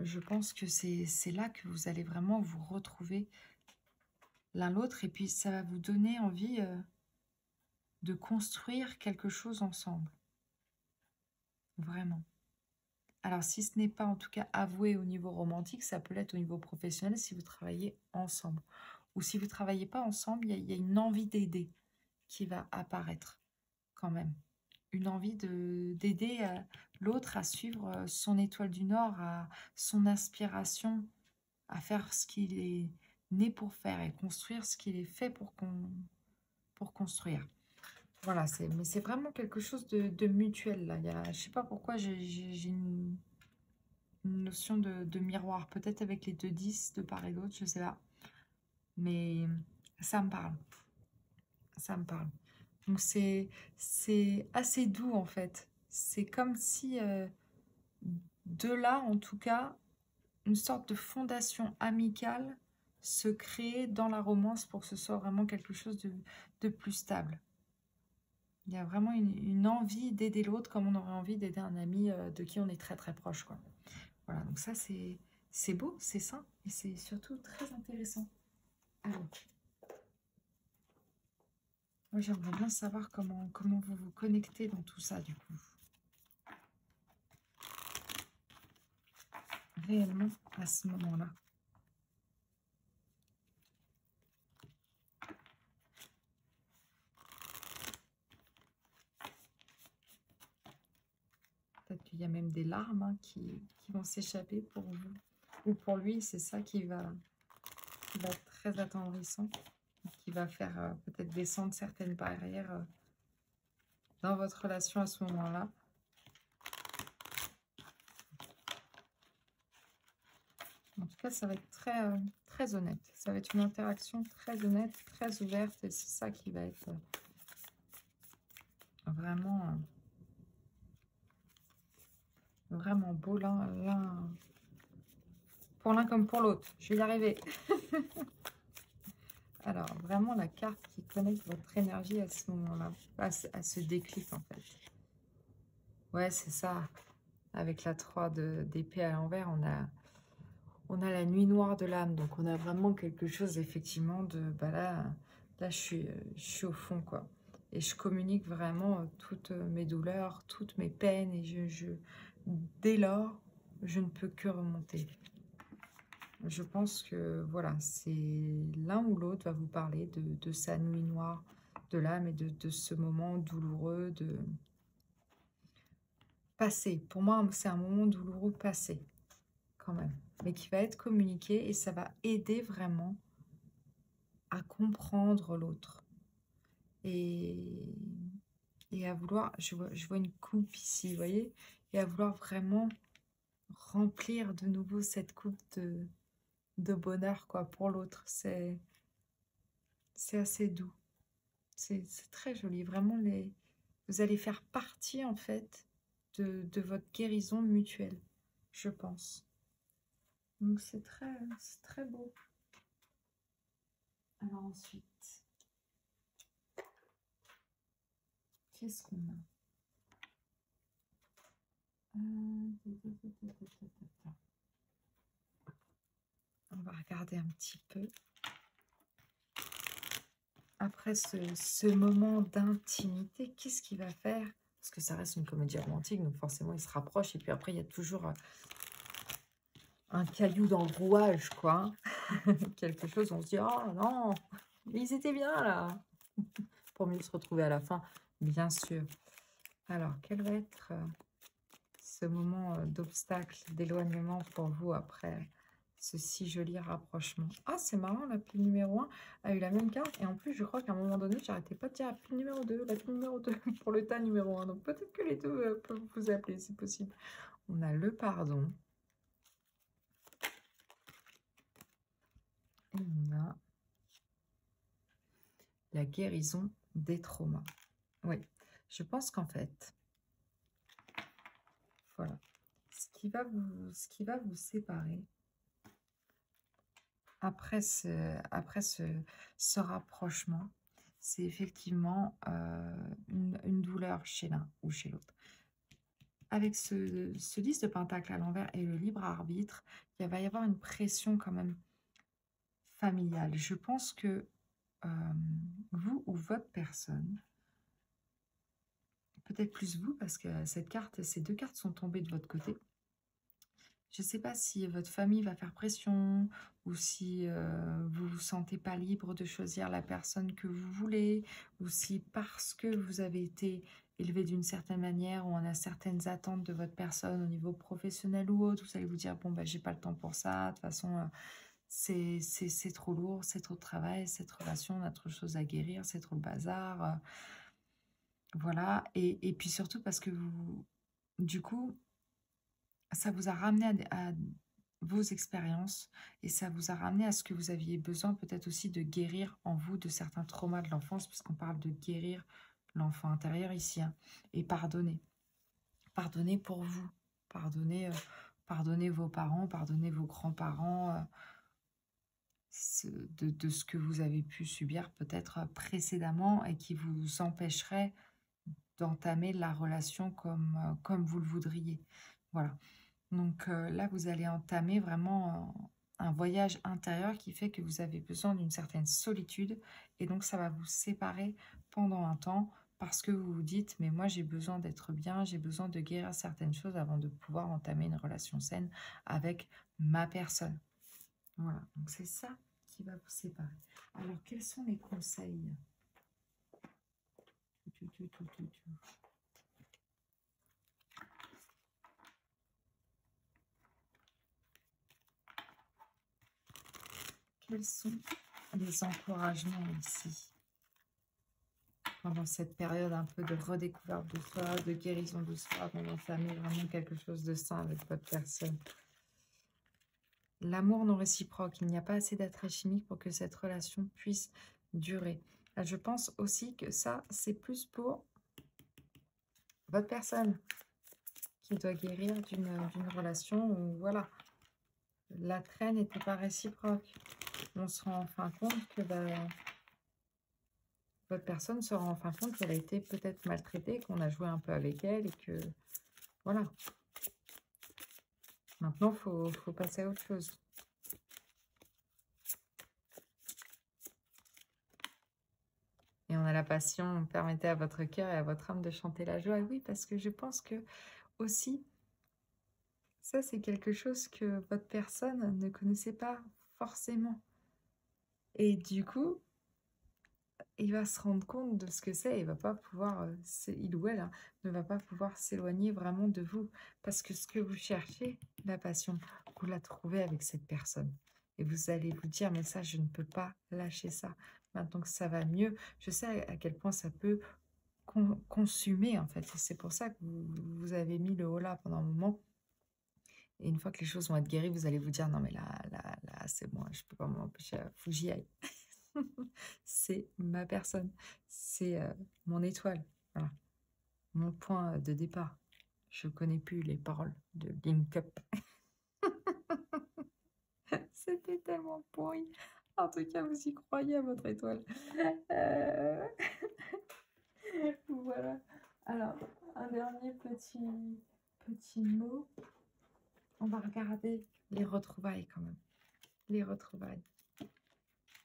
Je pense que c'est là que vous allez vraiment vous retrouver l'un l'autre, et puis ça va vous donner envie de construire quelque chose ensemble. Vraiment. Alors, si ce n'est pas en tout cas avoué au niveau romantique, ça peut l'être au niveau professionnel si vous travaillez ensemble. Ou si vous ne travaillez pas ensemble, il y a une envie d'aider qui va apparaître quand même. Une envie d'aider l'autre à suivre son étoile du Nord, à son inspiration, à faire ce qu'il est né pour faire et construire ce qu'il est fait pour construire. Voilà, mais c'est vraiment quelque chose de mutuel là. Je ne sais pas pourquoi j'ai une notion de miroir, peut-être avec les 2 10 de part et d'autre, je sais pas. Mais ça me parle. Ça me parle. Donc c'est assez doux en fait. C'est comme si de là, en tout cas, une sorte de fondation amicale se crée dans la romance pour que ce soit vraiment quelque chose de plus stable. Il y a vraiment une envie d'aider l'autre comme on aurait envie d'aider un ami de qui on est très très proche, quoi. Voilà, donc ça c'est c'est beau, c'est sain et c'est surtout très intéressant. Alors, moi j'aimerais bien savoir comment vous vous connectez dans tout ça du coup. Réellement à ce moment-là. Peut-être qu'il y a même des larmes hein, qui vont s'échapper pour vous. Ou pour lui, c'est ça qui va être très attendrissant. Qui va faire peut-être descendre certaines barrières dans votre relation à ce moment-là. En tout cas, ça va être très honnête. Ça va être une interaction très honnête, très ouverte. Et c'est ça qui va être vraiment, vraiment beau pour l'un comme pour l'autre. Je vais y arriver. Alors, vraiment la carte qui connecte votre énergie à ce moment-là, à ce déclic en fait. Ouais, c'est ça. Avec la 3 d'épée à l'envers, on a la nuit noire de l'âme. Donc, on a vraiment quelque chose effectivement de... Bah là je suis au fond, quoi. Et je communique vraiment toutes mes douleurs, toutes mes peines. Et dès lors, je ne peux que remonter. Je pense que, voilà, c'est l'un ou l'autre va vous parler de sa nuit noire de l'âme et de ce moment douloureux de passé. Pour moi, c'est un moment douloureux passé, quand même. Mais qui va être communiqué et ça va aider vraiment à comprendre l'autre. Et à vouloir, je vois une coupe ici, vous voyez, et à vouloir vraiment remplir de nouveau cette coupe de bonheur, quoi, pour l'autre. C'est assez doux. C'est très joli. Vraiment, vous allez faire partie, en fait, de votre guérison mutuelle, je pense. Donc, c'est très beau. Alors ensuite, qu'est-ce qu'on a? On va regarder un petit peu. Après ce moment d'intimité, qu'est-ce qu'il va faire? Parce que ça reste une comédie romantique, donc forcément, il se rapproche. Et puis après, il y a toujours un caillou dans le rouage, quoi. Quelque chose, on se dit, oh non, mais ils étaient bien là. Pour mieux se retrouver à la fin, bien sûr. Alors, quel va être ce moment d'obstacle, d'éloignement pour vous après ce si joli rapprochement? Ah, c'est marrant, la pile numéro 1 a eu la même carte. Et en plus, je crois qu'à un moment donné, j'arrêtais pas de dire la pile numéro 2, la pile numéro 2 pour le tas numéro 1. Donc, peut-être que les deux peuvent vous appeler, c'est possible. On a le pardon. Et on a la guérison des traumas. Oui, je pense qu'en fait, voilà, ce qui va vous séparer après ce rapprochement, c'est effectivement une douleur chez l'un ou chez l'autre. Avec ce 10 de pentacle à l'envers et le libre arbitre, il va y avoir une pression quand même familiale. Je pense que vous ou votre personne, peut-être plus vous, parce que ces deux cartes sont tombées de votre côté. Je ne sais pas si votre famille va faire pression ou si vous ne vous sentez pas libre de choisir la personne que vous voulez ou si parce que vous avez été élevé d'une certaine manière ou on a certaines attentes de votre personne au niveau professionnel ou autre, vous allez vous dire, bon, bah, j'ai pas le temps pour ça, de toute façon, c'est trop lourd, c'est trop de travail, cette relation, on a trop de choses à guérir, c'est trop le bazar. Voilà, et puis surtout parce que vous, du coup, ça vous a ramené à vos expériences et ça vous a ramené à ce que vous aviez besoin peut-être aussi de guérir en vous de certains traumas de l'enfance, puisqu'on parle de guérir l'enfant intérieur ici, hein, et pardonner. Pardonner pour vous, pardonner vos parents, pardonner vos grands-parents de ce que vous avez pu subir peut-être précédemment et qui vous empêcherait d'entamer la relation comme vous le voudriez. Voilà. Donc là, vous allez entamer vraiment un voyage intérieur qui fait que vous avez besoin d'une certaine solitude. Et donc, ça va vous séparer pendant un temps parce que vous vous dites, mais moi, j'ai besoin d'être bien, j'ai besoin de guérir certaines choses avant de pouvoir entamer une relation saine avec ma personne. Voilà, donc c'est ça qui va vous séparer. Alors, quels sont les conseils? Quels sont les encouragements ici pendant cette période un peu de redécouverte de soi, de guérison de soi, on va entamer vraiment quelque chose de sain avec votre personne? L'amour non réciproque, il n'y a pas assez d'attrait chimique pour que cette relation puisse durer. Là, je pense aussi que ça, c'est plus pour votre personne qui doit guérir d'une relation où, voilà, l'attrait n'était pas réciproque. On se rend enfin compte que votre personne se rend enfin compte qu'elle a été peut-être maltraitée, qu'on a joué un peu avec elle et que, voilà. Maintenant, il faut passer à autre chose. Et on a la passion, permettez à votre cœur et à votre âme de chanter la joie. Et oui, parce que je pense que aussi, ça c'est quelque chose que votre personne ne connaissait pas forcément. Et du coup, il va se rendre compte de ce que c'est, il va pas pouvoir, il ou elle, hein, ne va pas pouvoir s'éloigner vraiment de vous. Parce que ce que vous cherchez, la passion, vous la trouvez avec cette personne. Et vous allez vous dire, mais ça, je ne peux pas lâcher ça. Maintenant que ça va mieux, je sais à quel point ça peut consumer, en fait. C'est pour ça que vous avez mis le haut là pendant un moment. Et une fois que les choses vont être guéries, vous allez vous dire, non mais là, c'est bon, je peux pas m'empêcher, faut que j'y aille. C'est ma personne, c'est mon étoile, voilà, mon point de départ. Je connais plus les paroles de Link Up. C'était tellement pourri. En tout cas, vous y croyez à votre étoile. Voilà. Alors, un dernier petit mot. On va regarder les retrouvailles quand même. Les retrouvailles.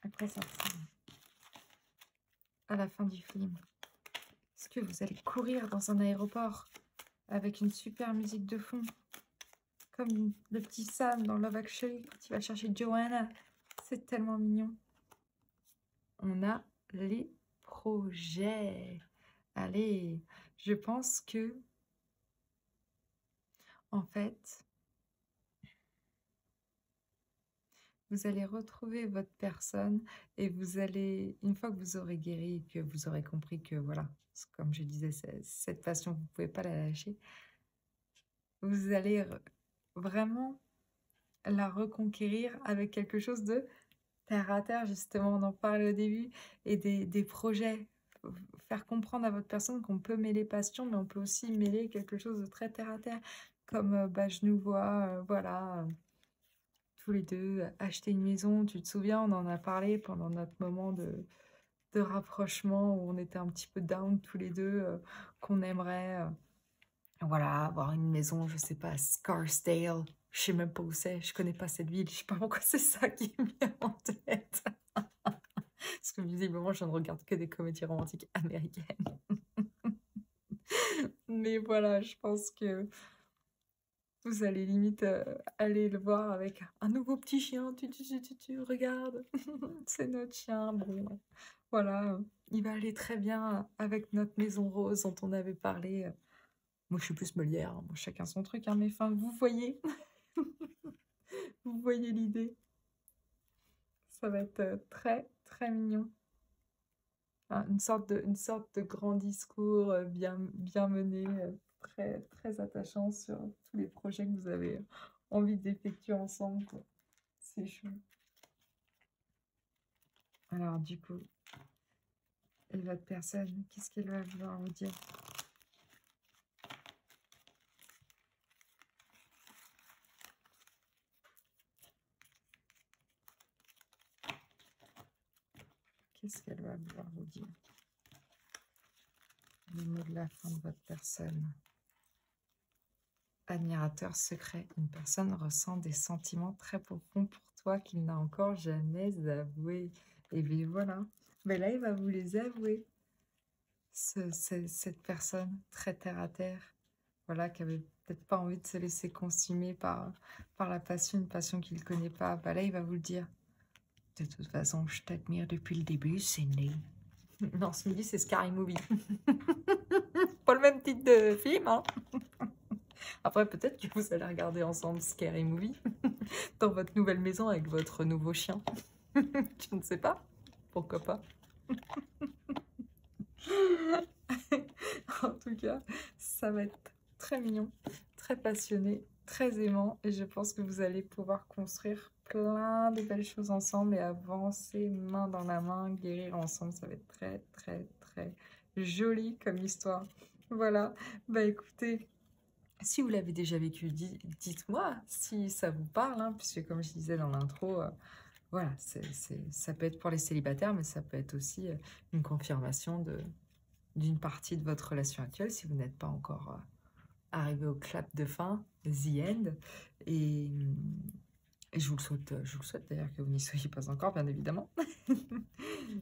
À quoi ça ressemble à la fin du film? Est-ce que vous allez courir dans un aéroport avec une super musique de fond, comme le petit Sam dans Love Actually quand il va chercher Joanna? C'est tellement mignon. On a les projets. Allez, je pense que, en fait, vous allez retrouver votre personne et vous allez, une fois que vous aurez guéri, que vous aurez compris que, voilà, comme je disais, cette passion, vous ne pouvez pas la lâcher, vous allez vraiment la reconquérir avec quelque chose de terre à terre, justement, on en parlait au début, et des projets. Faire comprendre à votre personne qu'on peut mêler passion, mais on peut aussi mêler quelque chose de très terre à terre, comme je nous vois, voilà, tous les deux acheter une maison. Tu te souviens, on en a parlé pendant notre moment de rapprochement où on était un petit peu down tous les deux, qu'on aimerait, voilà, avoir une maison, je sais pas, à Scarsdale. Je sais même pas où c'est, je connais pas cette ville, je sais pas pourquoi c'est ça qui me vient en tête. Parce que visiblement, je ne regarde que des comédies romantiques américaines. Mais voilà, je pense que vous allez limite aller le voir avec un nouveau petit chien. Tu regardes, c'est notre chien. Bon, voilà, il va aller très bien avec notre maison rose dont on avait parlé. Moi, je suis plus Molière, hein. Moi, chacun son truc, hein, mais enfin, vous voyez, vous voyez l'idée. Ça va être très, très mignon. Hein, une sorte de grand discours bien mené, très, très attachant sur tous les projets que vous avez envie d'effectuer ensemble, quoi. C'est chou. Alors, du coup, et votre personne, qu'est-ce qu'elle va vouloir vous dire? Qu'est-ce qu'elle va vouloir vous dire? Le mot de la fin de votre personne. admirateur secret. Une personne ressent des sentiments très profonds pour toi qu'il n'a encore jamais avoués. Et bien voilà. Mais là, il va vous les avouer. Cette personne très terre à terre, voilà, qui avait peut-être pas envie de se laisser consumer par la passion, une passion qu'il ne connaît pas. Bah là, il va vous le dire. De toute façon, je t'admire depuis le début, c'est né. Non, ce midi, c'est Scary Movie. Pas le même titre de film, hein. Après, peut-être que vous allez regarder ensemble Scary Movie dans votre nouvelle maison avec votre nouveau chien. Je ne sais pas. Pourquoi pas. En tout cas, ça va être très mignon, très passionné, très aimant. Et je pense que vous allez pouvoir construire plein de belles choses ensemble et avancer main dans la main, guérir ensemble. Ça va être très, très, très joli comme histoire. Voilà. Bah écoutez, si vous l'avez déjà vécu, dites-moi si ça vous parle, hein, puisque comme je disais dans l'intro, voilà, ça peut être pour les célibataires, mais ça peut être aussi une confirmation d'une partie de votre relation actuelle si vous n'êtes pas encore arrivé au clap de fin, the end. Et je vous le souhaite d'ailleurs que vous n'y soyez pas encore, bien évidemment.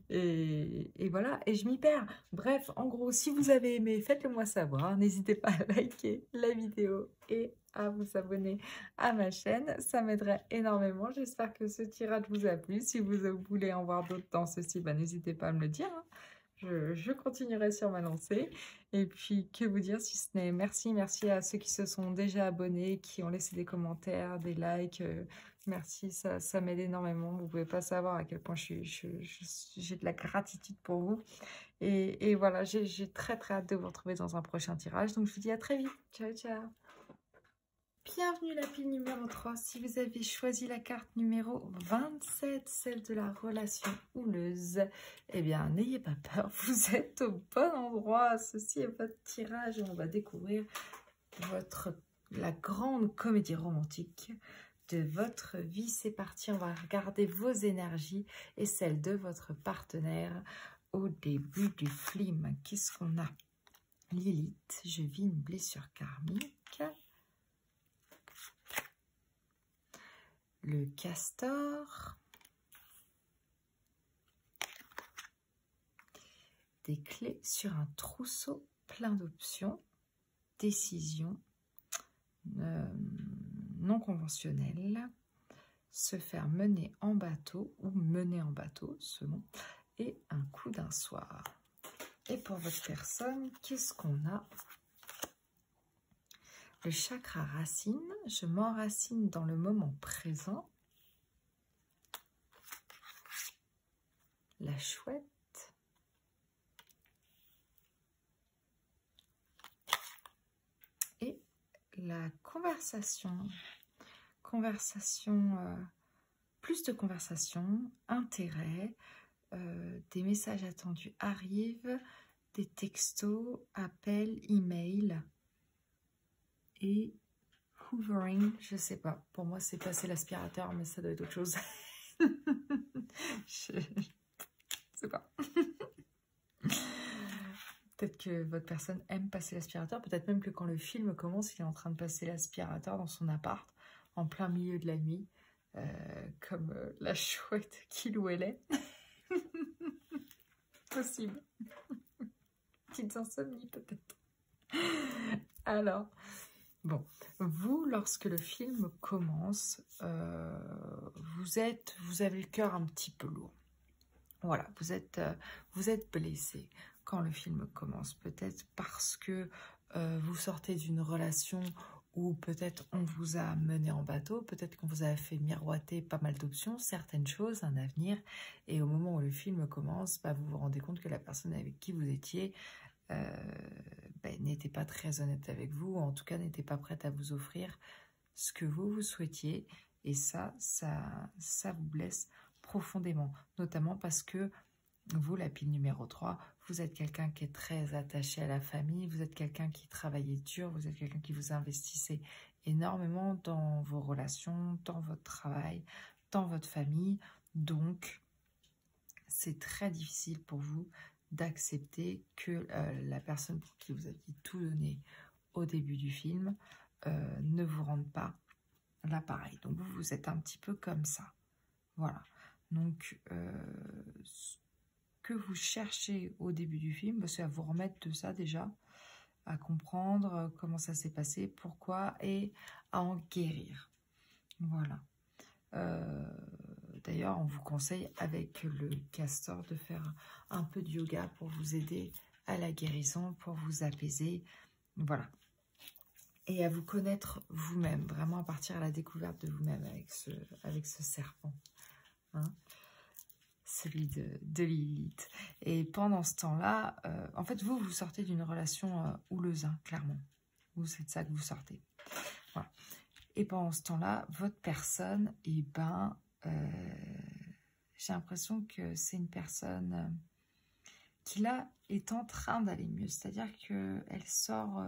Et voilà, et je m'y perds. Bref, en gros, si vous avez aimé, faites-le moi savoir. N'hésitez pas à liker la vidéo et à vous abonner à ma chaîne. Ça m'aiderait énormément. J'espère que ce tirage vous a plu. Si vous voulez en voir d'autres dans ceci, bah, n'hésitez pas à me le dire, hein. Je continuerai sur ma lancée. Et puis, que vous dire si ce n'est merci à ceux qui se sont déjà abonnés, qui ont laissé des commentaires, des likes. Merci, ça m'aide énormément. Vous ne pouvez pas savoir à quel point j'ai de la gratitude pour vous. Et voilà, j'ai très très hâte de vous retrouver dans un prochain tirage. Donc, je vous dis à très vite. Ciao, ciao. Bienvenue la pile numéro 3. Si vous avez choisi la carte numéro 27, celle de la relation houleuse, eh bien, n'ayez pas peur, vous êtes au bon endroit. Ceci est votre tirage et on va découvrir la grande comédie romantique de votre vie. C'est parti, on va regarder vos énergies et celles de votre partenaire au début du film. Qu'est-ce qu'on a? Lilith, je vis une blessure karmique. Le castor, des clés sur un trousseau plein d'options, décision non conventionnelle, se faire mener en bateau ou mener en bateau selon, et un coup d'un soir. Et pour votre personne, qu'est-ce qu'on a? Le chakra racine, je m'enracine dans le moment présent. La chouette. Et la conversation. Plus de conversation, intérêt, des messages attendus arrivent, des textos, appels, emails. Et hoovering, je sais pas. Pour moi, c'est passer l'aspirateur, mais ça doit être autre chose. Je sais pas. Peut-être que votre personne aime passer l'aspirateur. Peut-être même que quand le film commence, il est en train de passer l'aspirateur dans son appart, en plein milieu de la nuit, comme la chouette qu'il ou elle est. Possible. Petites insomnies, peut-être. Alors... Bon, vous, lorsque le film commence, vous avez le cœur un petit peu lourd. Voilà, vous êtes blessé quand le film commence. Peut-être parce que vous sortez d'une relation où peut-être on vous a mené en bateau, peut-être qu'on vous a fait miroiter pas mal d'options, certaines choses, un avenir. Et au moment où le film commence, bah, vous vous rendez compte que la personne avec qui vous étiez... n'était pas très honnête avec vous, ou en tout cas n'était pas prête à vous offrir ce que vous souhaitiez, et ça vous blesse profondément, notamment parce que vous, la pile numéro 3, vous êtes quelqu'un qui est très attaché à la famille, vous êtes quelqu'un qui travaillait dur, vous êtes quelqu'un qui vous investissait énormément dans vos relations, dans votre travail, dans votre famille, donc c'est très difficile pour vous d'accepter que la personne pour qui vous aviez tout donné au début du film ne vous rendent pas l'appareil. Donc vous êtes un petit peu comme ça. Voilà. Donc ce que vous cherchez au début du film, c'est à vous remettre de ça déjà, à comprendre comment ça s'est passé, pourquoi, et à en guérir. Voilà. D'ailleurs, on vous conseille avec le castor de faire un peu de yoga pour vous aider à la guérison, pour vous apaiser. Voilà. Et à vous connaître vous-même, vraiment à partir à la découverte de vous-même avec ce serpent. Hein, celui de Lilith. Et pendant ce temps-là, en fait, vous sortez d'une relation houleuse, hein, clairement. C'est de ça que vous sortez. Voilà. Et pendant ce temps-là, votre personne, eh ben, j'ai l'impression que c'est une personne qui, là, est en train d'aller mieux. C'est-à-dire qu'elle sort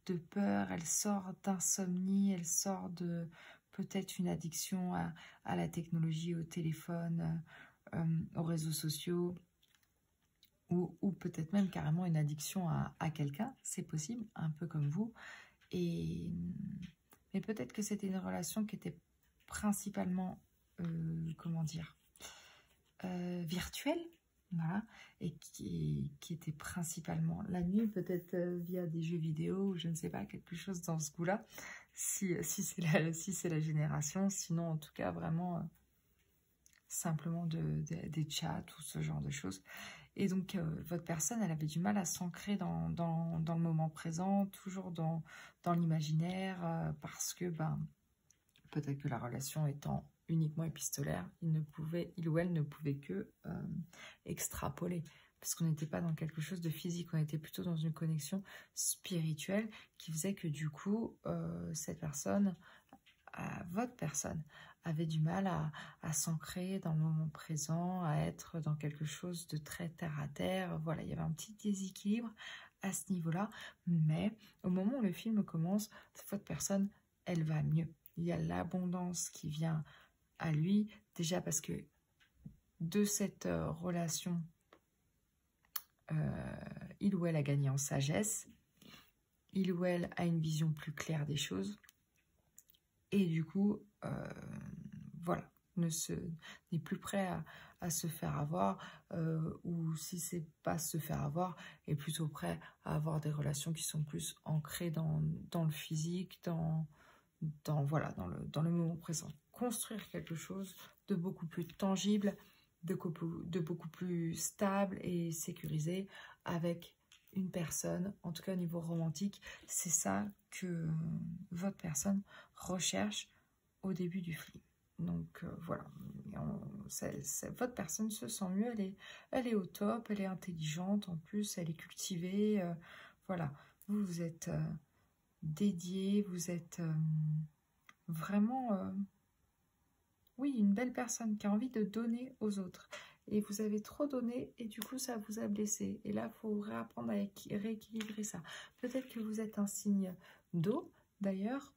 de peur, elle sort d'insomnie, elle sort de peut-être une addiction à la technologie, au téléphone, aux réseaux sociaux, ou peut-être même carrément une addiction à quelqu'un. C'est possible, un peu comme vous. Mais peut-être que c'était une relation qui était principalement, comment dire, virtuelle, voilà, et qui était principalement la nuit, peut-être via des jeux vidéo, ou je ne sais pas, quelque chose dans ce goût-là, si c'est la génération, sinon en tout cas vraiment simplement des chats ou ce genre de choses. Et donc votre personne, elle avait du mal à s'ancrer dans le moment présent, toujours dans l'imaginaire, parce que peut-être que la relation étant uniquement épistolaire, il ou elle ne pouvait que extrapoler, parce qu'on n'était pas dans quelque chose de physique, on était plutôt dans une connexion spirituelle qui faisait que du coup, cette personne, votre personne, avait du mal à s'ancrer dans le moment présent, à être dans quelque chose de très terre-à-terre. Voilà, il y avait un petit déséquilibre à ce niveau-là, mais au moment où le film commence, votre personne, elle va mieux. Il y a l'abondance qui vient à lui, déjà parce que de cette relation, il ou elle a gagné en sagesse, il ou elle a une vision plus claire des choses, et du coup, voilà, n'est plus prêt à se faire avoir, ou si c'est pas se faire avoir, est plutôt prêt à avoir des relations qui sont plus ancrées dans le physique, voilà, dans le moment présent. Construire quelque chose de beaucoup plus tangible, de beaucoup plus stable et sécurisé avec une personne, en tout cas au niveau romantique. C'est ça que votre personne recherche au début du film. Donc voilà, votre personne se sent mieux, elle est au top, elle est intelligente, en plus elle est cultivée, voilà, vous êtes dédié, vous êtes vraiment, oui, une belle personne qui a envie de donner aux autres. Et vous avez trop donné et du coup ça vous a blessé. Et là, il faut réapprendre à rééquilibrer ça. Peut-être que vous êtes un signe d'eau, d'ailleurs,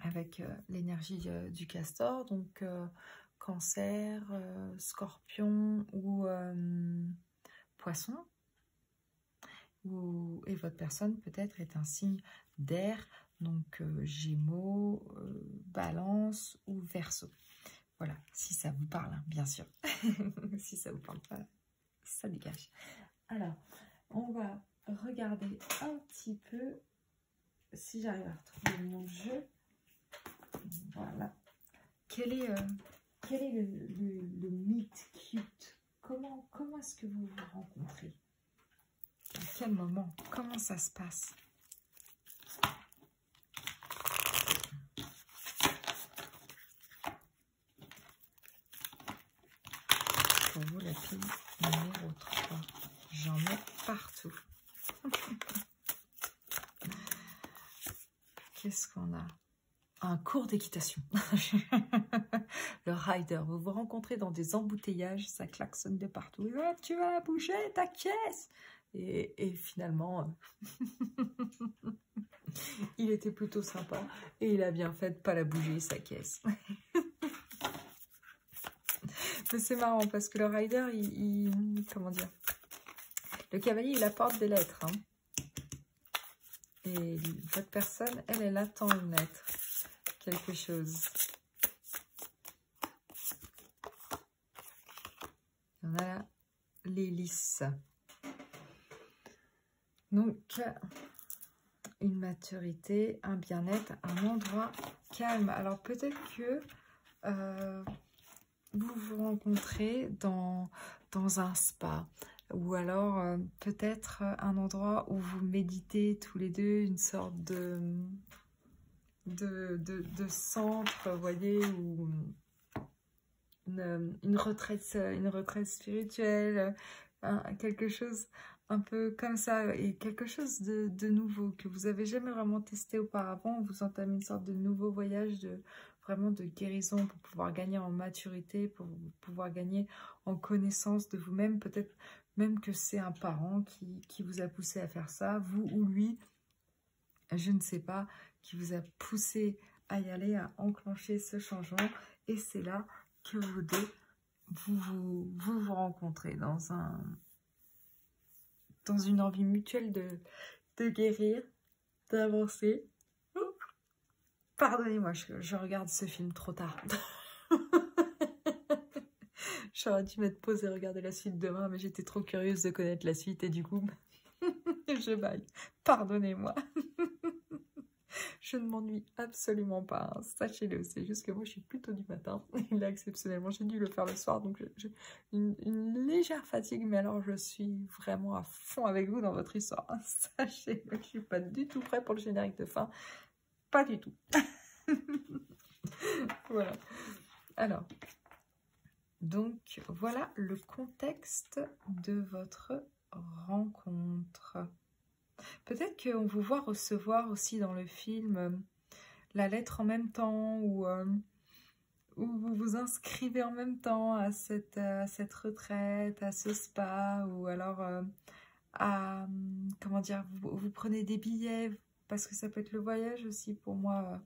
avec l'énergie du castor, donc cancer, scorpion ou poisson. Et votre personne peut-être est un signe d'air, donc Gémeaux, Balance ou Verseau. Voilà, si ça vous parle, hein, bien sûr. Si ça vous parle pas, ça dégage. Alors, on va regarder un petit peu si j'arrive à retrouver mon jeu. Voilà. Quel est le mythe cute? Comment est-ce que vous vous rencontrez? À quel moment? Comment ça se passe? Pour vous, la pile numéro 3. J'en ai partout. Qu'est-ce qu'on a? Un cours d'équitation. Le rider. Vous vous rencontrez dans des embouteillages, ça klaxonne de partout. Ah, tu vas bouger ta caisse. Et finalement, il était plutôt sympa. Et il a bien fait de pas la bouger, sa caisse. Mais c'est marrant parce que le rider, comment dire, le cavalier, il apporte des lettres. Hein. Et votre personne, elle attend une lettre, quelque chose. On a là l'hélice. Donc, une maturité, un bien-être, un endroit calme. Alors, peut-être que vous vous rencontrez dans un spa. Ou alors, peut-être un endroit où vous méditez tous les deux, une sorte de centre, vous voyez, ou une retraite spirituelle, quelque chose un peu comme ça, et quelque chose de nouveau que vous avez jamais vraiment testé auparavant. Vous entamez une sorte de nouveau voyage vraiment de guérison pour pouvoir gagner en maturité, pour pouvoir gagner en connaissance de vous-même. Peut-être même que c'est un parent qui vous a poussé à faire ça, vous ou lui, je ne sais pas, qui vous a poussé à y aller, à enclencher ce changement. Et c'est là que vous deux, vous rencontrez dans une envie mutuelle de guérir, d'avancer. Pardonnez-moi, je regarde ce film trop tard. J'aurais dû m'être posée et regarder la suite demain, mais j'étais trop curieuse de connaître la suite et du coup, je baille. Pardonnez-moi. Je ne m'ennuie absolument pas, hein. Sachez-le. C'est juste que moi, je suis plutôt du matin. Et là, exceptionnellement, j'ai dû le faire le soir, donc j'ai une légère fatigue, mais alors je suis vraiment à fond avec vous dans votre histoire. Sachez-le, je ne suis pas du tout prête pour le générique de fin. Pas du tout. Voilà. Alors, donc, voilà le contexte de votre rencontre. Peut-être qu'on vous voit recevoir aussi dans le film la lettre en même temps, ou vous vous inscrivez en même temps à cette retraite, à ce spa, ou alors comment dire, vous prenez des billets, parce que ça peut être le voyage aussi pour moi,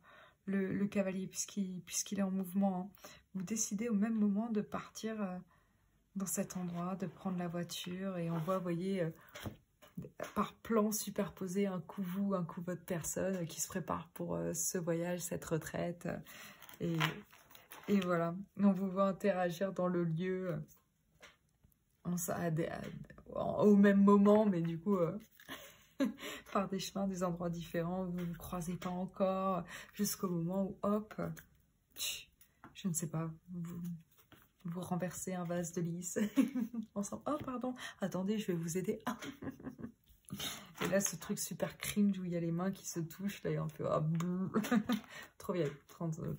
le cavalier, puisqu'il est en mouvement, hein. Vous décidez au même moment de partir dans cet endroit, de prendre la voiture, et on voit, vous voyez, par plan superposé, un coup vous, un coup votre personne qui se prépare pour ce voyage, cette retraite. Et voilà, on vous voit interagir dans le lieu au même moment, mais du coup, par des chemins, des endroits différents, vous ne vous croisez pas encore, jusqu'au moment où, hop, je ne sais pas, vous renversez un vase de lys ensemble. Oh, pardon, attendez, je vais vous aider. Et là, ce truc super cringe où il y a les mains qui se touchent, là, et un peu, trop vieille,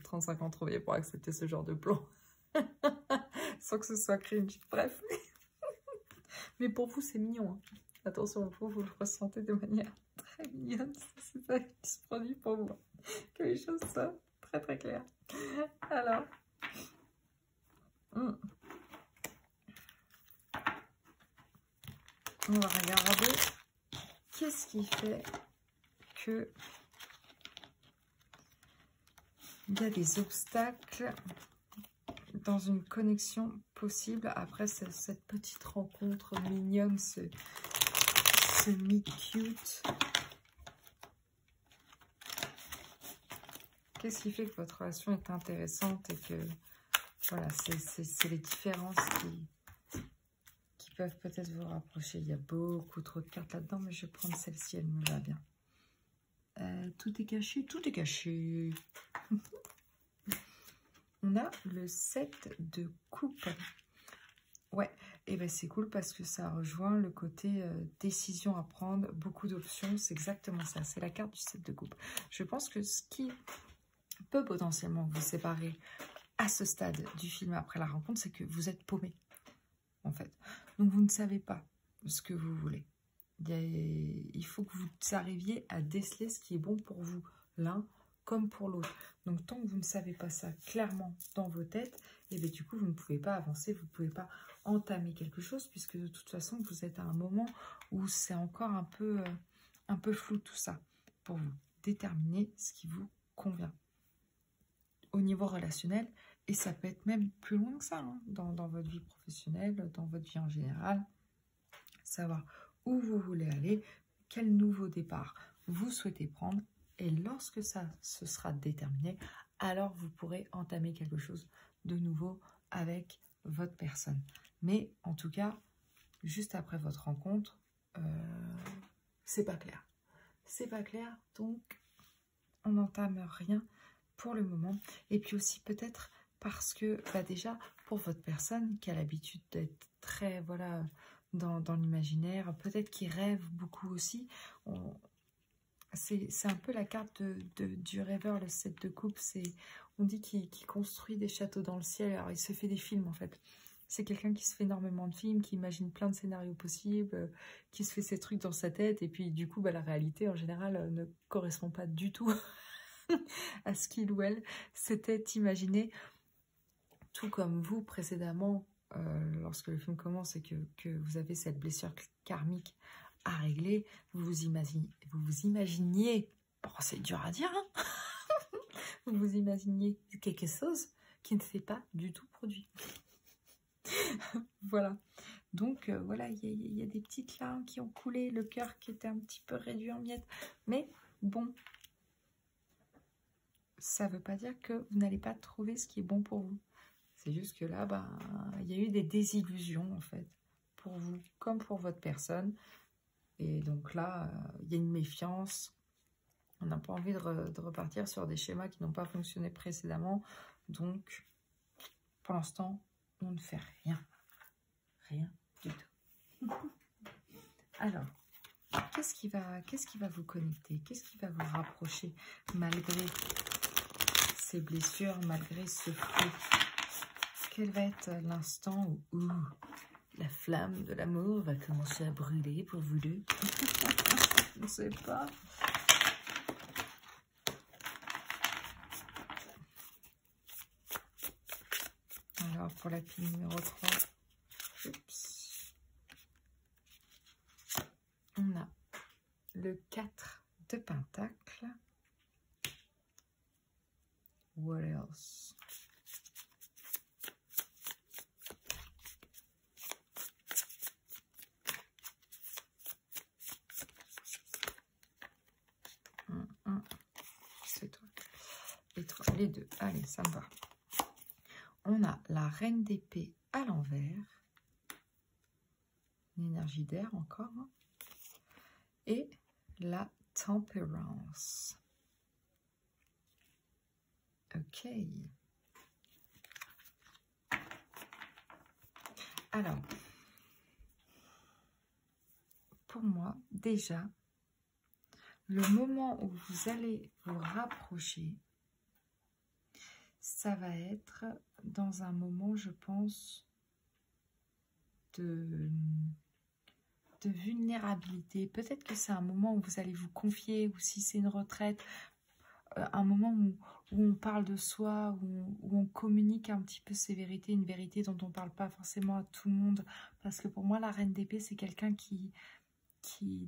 35 ans, trop vieille pour accepter ce genre de plan. Sans que ce soit cringe, bref. Mais pour vous, c'est mignon, hein. Attention, vous le ressentez de manière très mignonne, c'est ça qui se produit pour vous. Que les choses soient très très claires. Alors, on va regarder qu'est-ce qui fait que il y a des obstacles dans une connexion possible après cette petite rencontre mignonne, ce meet-cute. Qu'est-ce qui fait que votre relation est intéressante et que, voilà, c'est les différences qui peuvent peut-être vous rapprocher. Il y a beaucoup trop de cartes là-dedans, mais je vais prendre celle-ci, elle me va bien. Tout est caché, tout est caché. On a le 7 de coupe. Ouais, et ben c'est cool parce que ça rejoint le côté décision à prendre, beaucoup d'options, c'est exactement ça, c'est la carte du 7 de coupe. Je pense que ce qui peut potentiellement vous séparer à ce stade du film après la rencontre, c'est que vous êtes paumé, en fait. Donc vous ne savez pas ce que vous voulez. Il faut que vous arriviez à déceler ce qui est bon pour vous, l'un comme pour l'autre. Donc tant que vous ne savez pas ça clairement dans vos têtes, et bien du coup vous ne pouvez pas avancer, vous ne pouvez pas entamer quelque chose, puisque de toute façon vous êtes à un moment où c'est encore un peu flou tout ça, pour vous déterminer ce qui vous convient au niveau relationnel. Et ça peut être même plus loin que ça, hein, dans votre vie professionnelle, dans votre vie en général. Savoir où vous voulez aller, quel nouveau départ vous souhaitez prendre. Et lorsque ça se sera déterminé, alors vous pourrez entamer quelque chose de nouveau avec votre personne. Mais en tout cas, juste après votre rencontre, c'est pas clair. C'est pas clair, donc on n'entame rien pour le moment. Et puis aussi peut-être parce que déjà pour votre personne qui a l'habitude d'être très dans l'imaginaire, peut-être qui rêve beaucoup aussi, c'est un peu la carte du rêveur, le 7 de coupe. On dit qu'il construit des châteaux dans le ciel. Alors il se fait des films en fait. C'est quelqu'un qui se fait énormément de films, qui imagine plein de scénarios possibles, qui se fait ces trucs dans sa tête. Et puis du coup, la réalité en général ne correspond pas du tout à ce qu'il ou elle s'était imaginé. Tout comme vous précédemment, lorsque le film commence et que vous avez cette blessure karmique à régler, vous vous imaginiez, c'est dur à dire, hein vous vous imaginiez quelque chose qui ne s'est pas du tout produit. Voilà. Donc, il y a des petites larmes qui ont coulé, le cœur qui était un petit peu réduit en miettes. Mais bon, ça ne veut pas dire que vous n'allez pas trouver ce qui est bon pour vous. C'est juste que là, il y a eu des désillusions, en fait, pour vous, comme pour votre personne. Et donc là, il y a une méfiance. On n'a pas envie de repartir sur des schémas qui n'ont pas fonctionné précédemment. Donc, pour l'instant, on ne fait rien. Rien du tout. Alors, qu'est-ce qui va vous connecter? Qu'est-ce qui va vous rapprocher malgré ces blessures, malgré ce feu? Quel va être l'instant où la flamme de l'amour va commencer à brûler pour vous deux? Je ne sais pas. Alors, pour la pile numéro 3, on a le 4 de Pentacle. What else? C'est toi. Les deux. Allez, ça me va. On a la reine d'épée à l'envers. Une énergie d'air encore. Hein. Et la Temperance. Ok. Alors, pour moi, déjà, le moment où vous allez vous rapprocher, ça va être dans un moment, je pense, de vulnérabilité. Peut-être que c'est un moment où vous allez vous confier, ou si c'est une retraite, un moment où on parle de soi, où on communique un petit peu ses vérités, une vérité dont on ne parle pas forcément à tout le monde. Parce que pour moi, la reine d'épée, c'est quelqu'un qui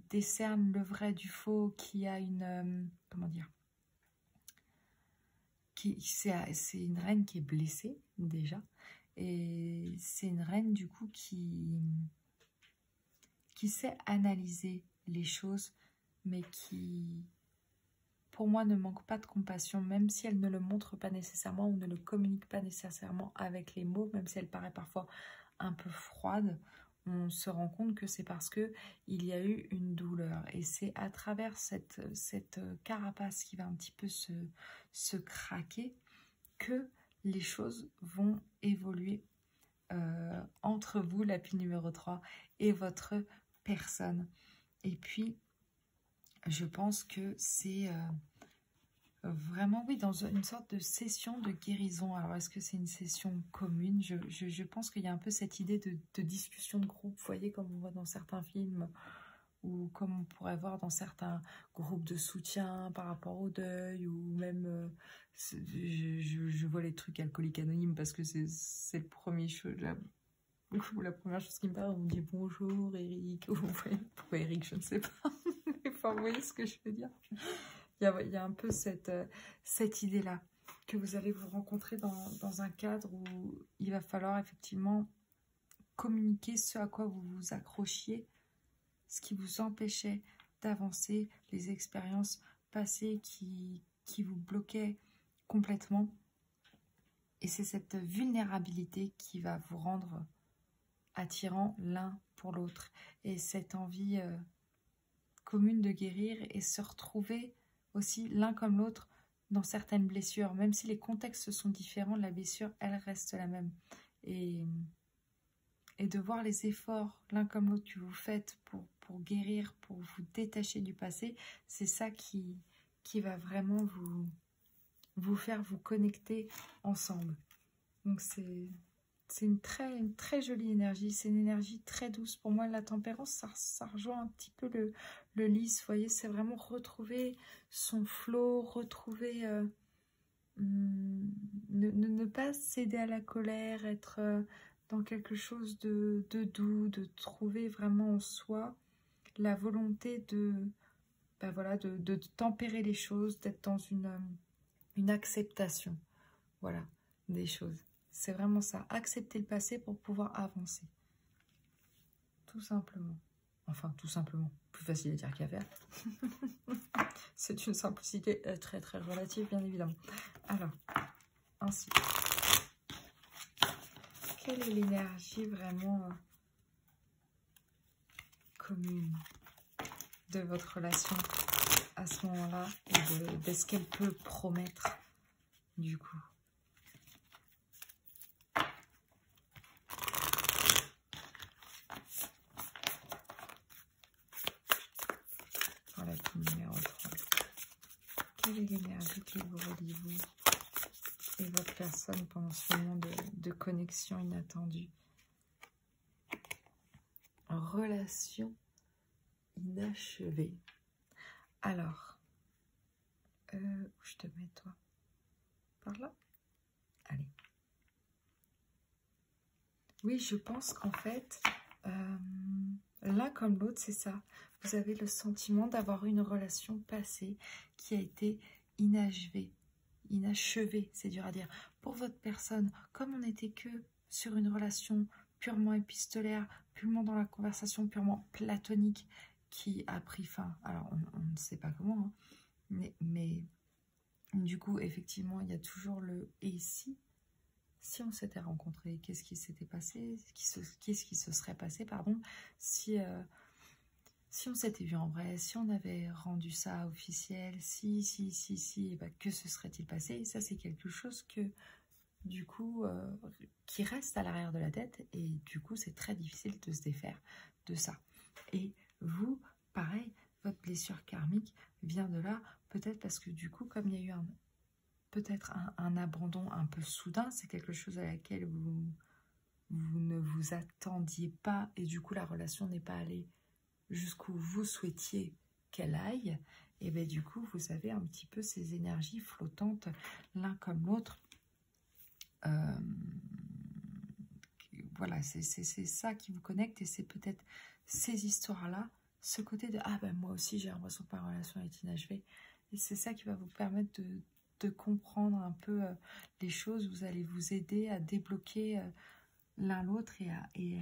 décerne le vrai du faux, qui a une... comment dire, c'est une reine qui est blessée, déjà. Et c'est une reine, du coup, qui sait analyser les choses, mais qui, pour moi, ne manque pas de compassion, même si elle ne le montre pas nécessairement ou ne le communique pas nécessairement avec les mots, même si elle paraît parfois un peu froide. On se rend compte que c'est parce que il y a eu une douleur. Et c'est à travers cette carapace qui va un petit peu se craquer que les choses vont évoluer entre vous, la pile numéro 3, et votre personne. Et puis, je pense que c'est vraiment, oui, dans une sorte de session de guérison. Alors, est-ce que c'est une session commune? Je pense qu'il y a un peu cette idée de discussion de groupe, vous voyez, comme on voit dans certains films, ou comme on pourrait voir dans certains groupes de soutien par rapport au deuil, ou même, je vois les trucs alcooliques anonymes, parce que c'est le premier chose, la première chose qui me parle, on me dit bonjour Eric, ou pourquoi Eric, je ne sais pas, enfin, vous voyez ce que je veux dire. Il y a un peu cette idée-là, que vous allez vous rencontrer dans un cadre où il va falloir effectivement communiquer ce à quoi vous vous accrochiez, ce qui vous empêchait d'avancer, les expériences passées qui vous bloquaient complètement. Et c'est cette vulnérabilité qui va vous rendre attirant l'un pour l'autre. Et cette envie commune de guérir et se retrouver aussi l'un comme l'autre dans certaines blessures. Même si les contextes sont différents, la blessure, elle reste la même. Et de voir les efforts l'un comme l'autre que vous faites pour guérir, pour vous détacher du passé, c'est ça qui va vraiment vous faire vous connecter ensemble. Donc c'est une très jolie énergie, c'est une énergie très douce. Pour moi, la tempérance, ça rejoint un petit peu le lys, vous voyez, c'est vraiment retrouver son flot, retrouver, ne pas céder à la colère, être dans quelque chose de doux, de trouver vraiment en soi la volonté ben voilà, de tempérer les choses, d'être dans une acceptation, voilà, des choses. C'est vraiment ça, accepter le passé pour pouvoir avancer. Tout simplement. Enfin, tout simplement. Plus facile à dire qu'à faire. C'est une simplicité très très relative, bien évidemment. Alors, ensuite, quelle est l'énergie vraiment commune de votre relation à ce moment-là et de ce qu'elle peut promettre du coup? Voilà, numéro 3. Quelle est l'énergie qui vous relie, vous et votre personne pendant ce moment de connexion inattendue? Relation inachevée. Alors, où je te mets, toi? Par là? Allez. Oui, je pense qu'en fait, l'un comme l'autre, c'est ça. Vous avez le sentiment d'avoir une relation passée qui a été inachevée. Inachevée, c'est dur à dire. Pour votre personne, comme on n'était que sur une relation purement épistolaire, purement dans la conversation, purement platonique, qui a pris fin. Alors, on ne sait pas comment, hein, mais du coup, effectivement, il y a toujours le « et si ». Si on s'était rencontrés, qu'est-ce qui s'était passé? Qu'est-ce qui se serait passé, pardon, si on s'était vu en vrai, si on avait rendu ça officiel, et ben, que se serait-il passé? Et ça, c'est quelque chose que, du coup, qui reste à l'arrière de la tête, et du coup, c'est très difficile de se défaire de ça. Et vous, pareil, votre blessure karmique vient de là, peut-être parce que, du coup, comme il y a eu peut-être un abandon un peu soudain, c'est quelque chose à laquelle vous ne vous attendiez pas et du coup la relation n'est pas allée jusqu'où vous souhaitiez qu'elle aille, et bien du coup vous avez un petit peu ces énergies flottantes l'un comme l'autre. Voilà, c'est ça qui vous connecte et c'est peut-être ces histoires-là, ce côté de « Ah ben moi aussi j'ai l'impression que ma relation est inachevée » et c'est ça qui va vous permettre de comprendre un peu les choses, vous allez vous aider à débloquer l'un l'autre et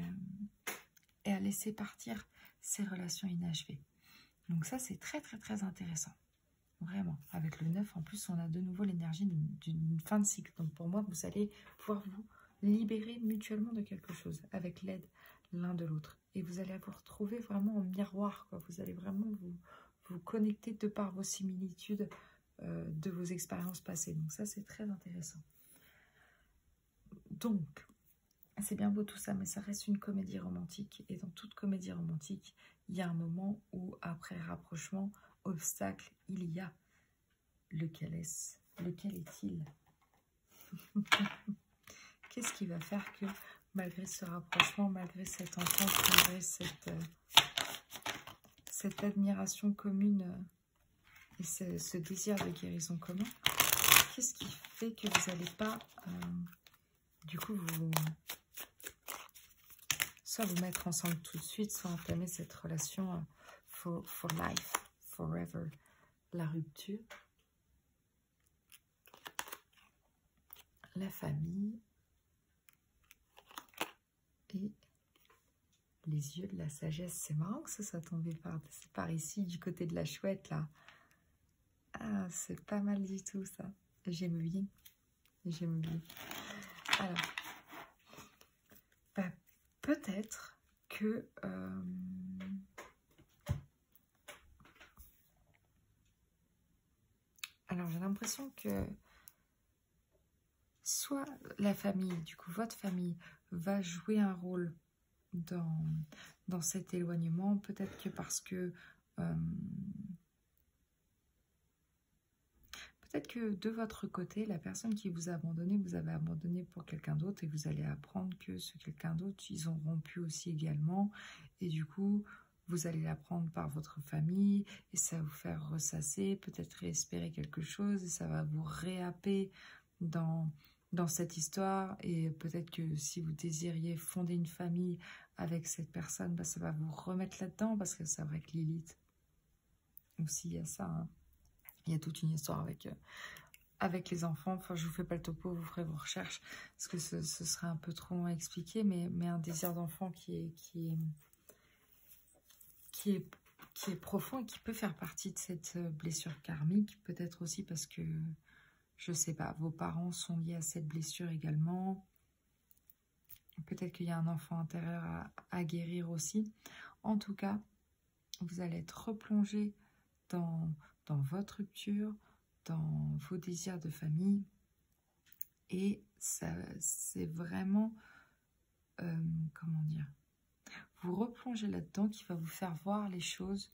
à laisser partir ces relations inachevées. Donc ça, c'est très très très intéressant. Vraiment, avec le 9, en plus, on a de nouveau l'énergie d'une fin de cycle. Donc pour moi, vous allez pouvoir vous libérer mutuellement de quelque chose avec l'aide l'un de l'autre. Et vous allez vous retrouver vraiment en miroir, quoi. Vous allez vraiment vous connecter de par vos similitudes de vos expériences passées. Donc ça, c'est très intéressant. Donc, c'est bien beau tout ça, mais ça reste une comédie romantique. Et dans toute comédie romantique, il y a un moment où, après rapprochement, obstacle, il y a. Lequel est-ce? Lequel est-il? Qu'est-ce qui va faire que, malgré ce rapprochement, malgré cette entente, malgré cette admiration commune et ce désir de guérison commun, qu'est-ce qui fait que vous n'allez pas, du coup, soit vous mettre ensemble tout de suite, soit entamer cette relation for life, forever, la rupture, la famille et Les yeux de la sagesse. C'est marrant que ça soit tombé par ici, du côté de la chouette, là. Ah, c'est pas mal du tout, ça. J'aime bien. J'aime bien. Alors, bah, peut-être que... Alors, j'ai l'impression que soit la famille, du coup, votre famille, va jouer un rôle dans cet éloignement. Peut-être que parce que... peut-être que de votre côté, la personne qui vous a abandonné, vous avez abandonné pour quelqu'un d'autre et vous allez apprendre que ce quelqu'un d'autre, ils ont rompu aussi également. Et du coup, vous allez l'apprendre par votre famille et ça va vous faire ressasser, peut-être réespérer quelque chose et ça va vous réhapper dans cette histoire. Et peut-être que si vous désiriez fonder une famille avec cette personne, bah, ça va vous remettre là-dedans parce que c'est vrai que Lilith, aussi il y a ça, hein. Il y a toute une histoire avec les enfants. Enfin, je vous fais pas le topo, vous ferez vos recherches parce que ce serait un peu trop long à expliquer, mais un désir d'enfant qui est profond et qui peut faire partie de cette blessure karmique. Peut-être aussi parce que, je sais pas, vos parents sont liés à cette blessure également. Peut-être qu'il y a un enfant intérieur à guérir aussi. En tout cas, vous allez être replongé dans votre rupture, dans vos désirs de famille. Et ça, c'est vraiment, comment dire, vous replongez là-dedans qui va vous faire voir les choses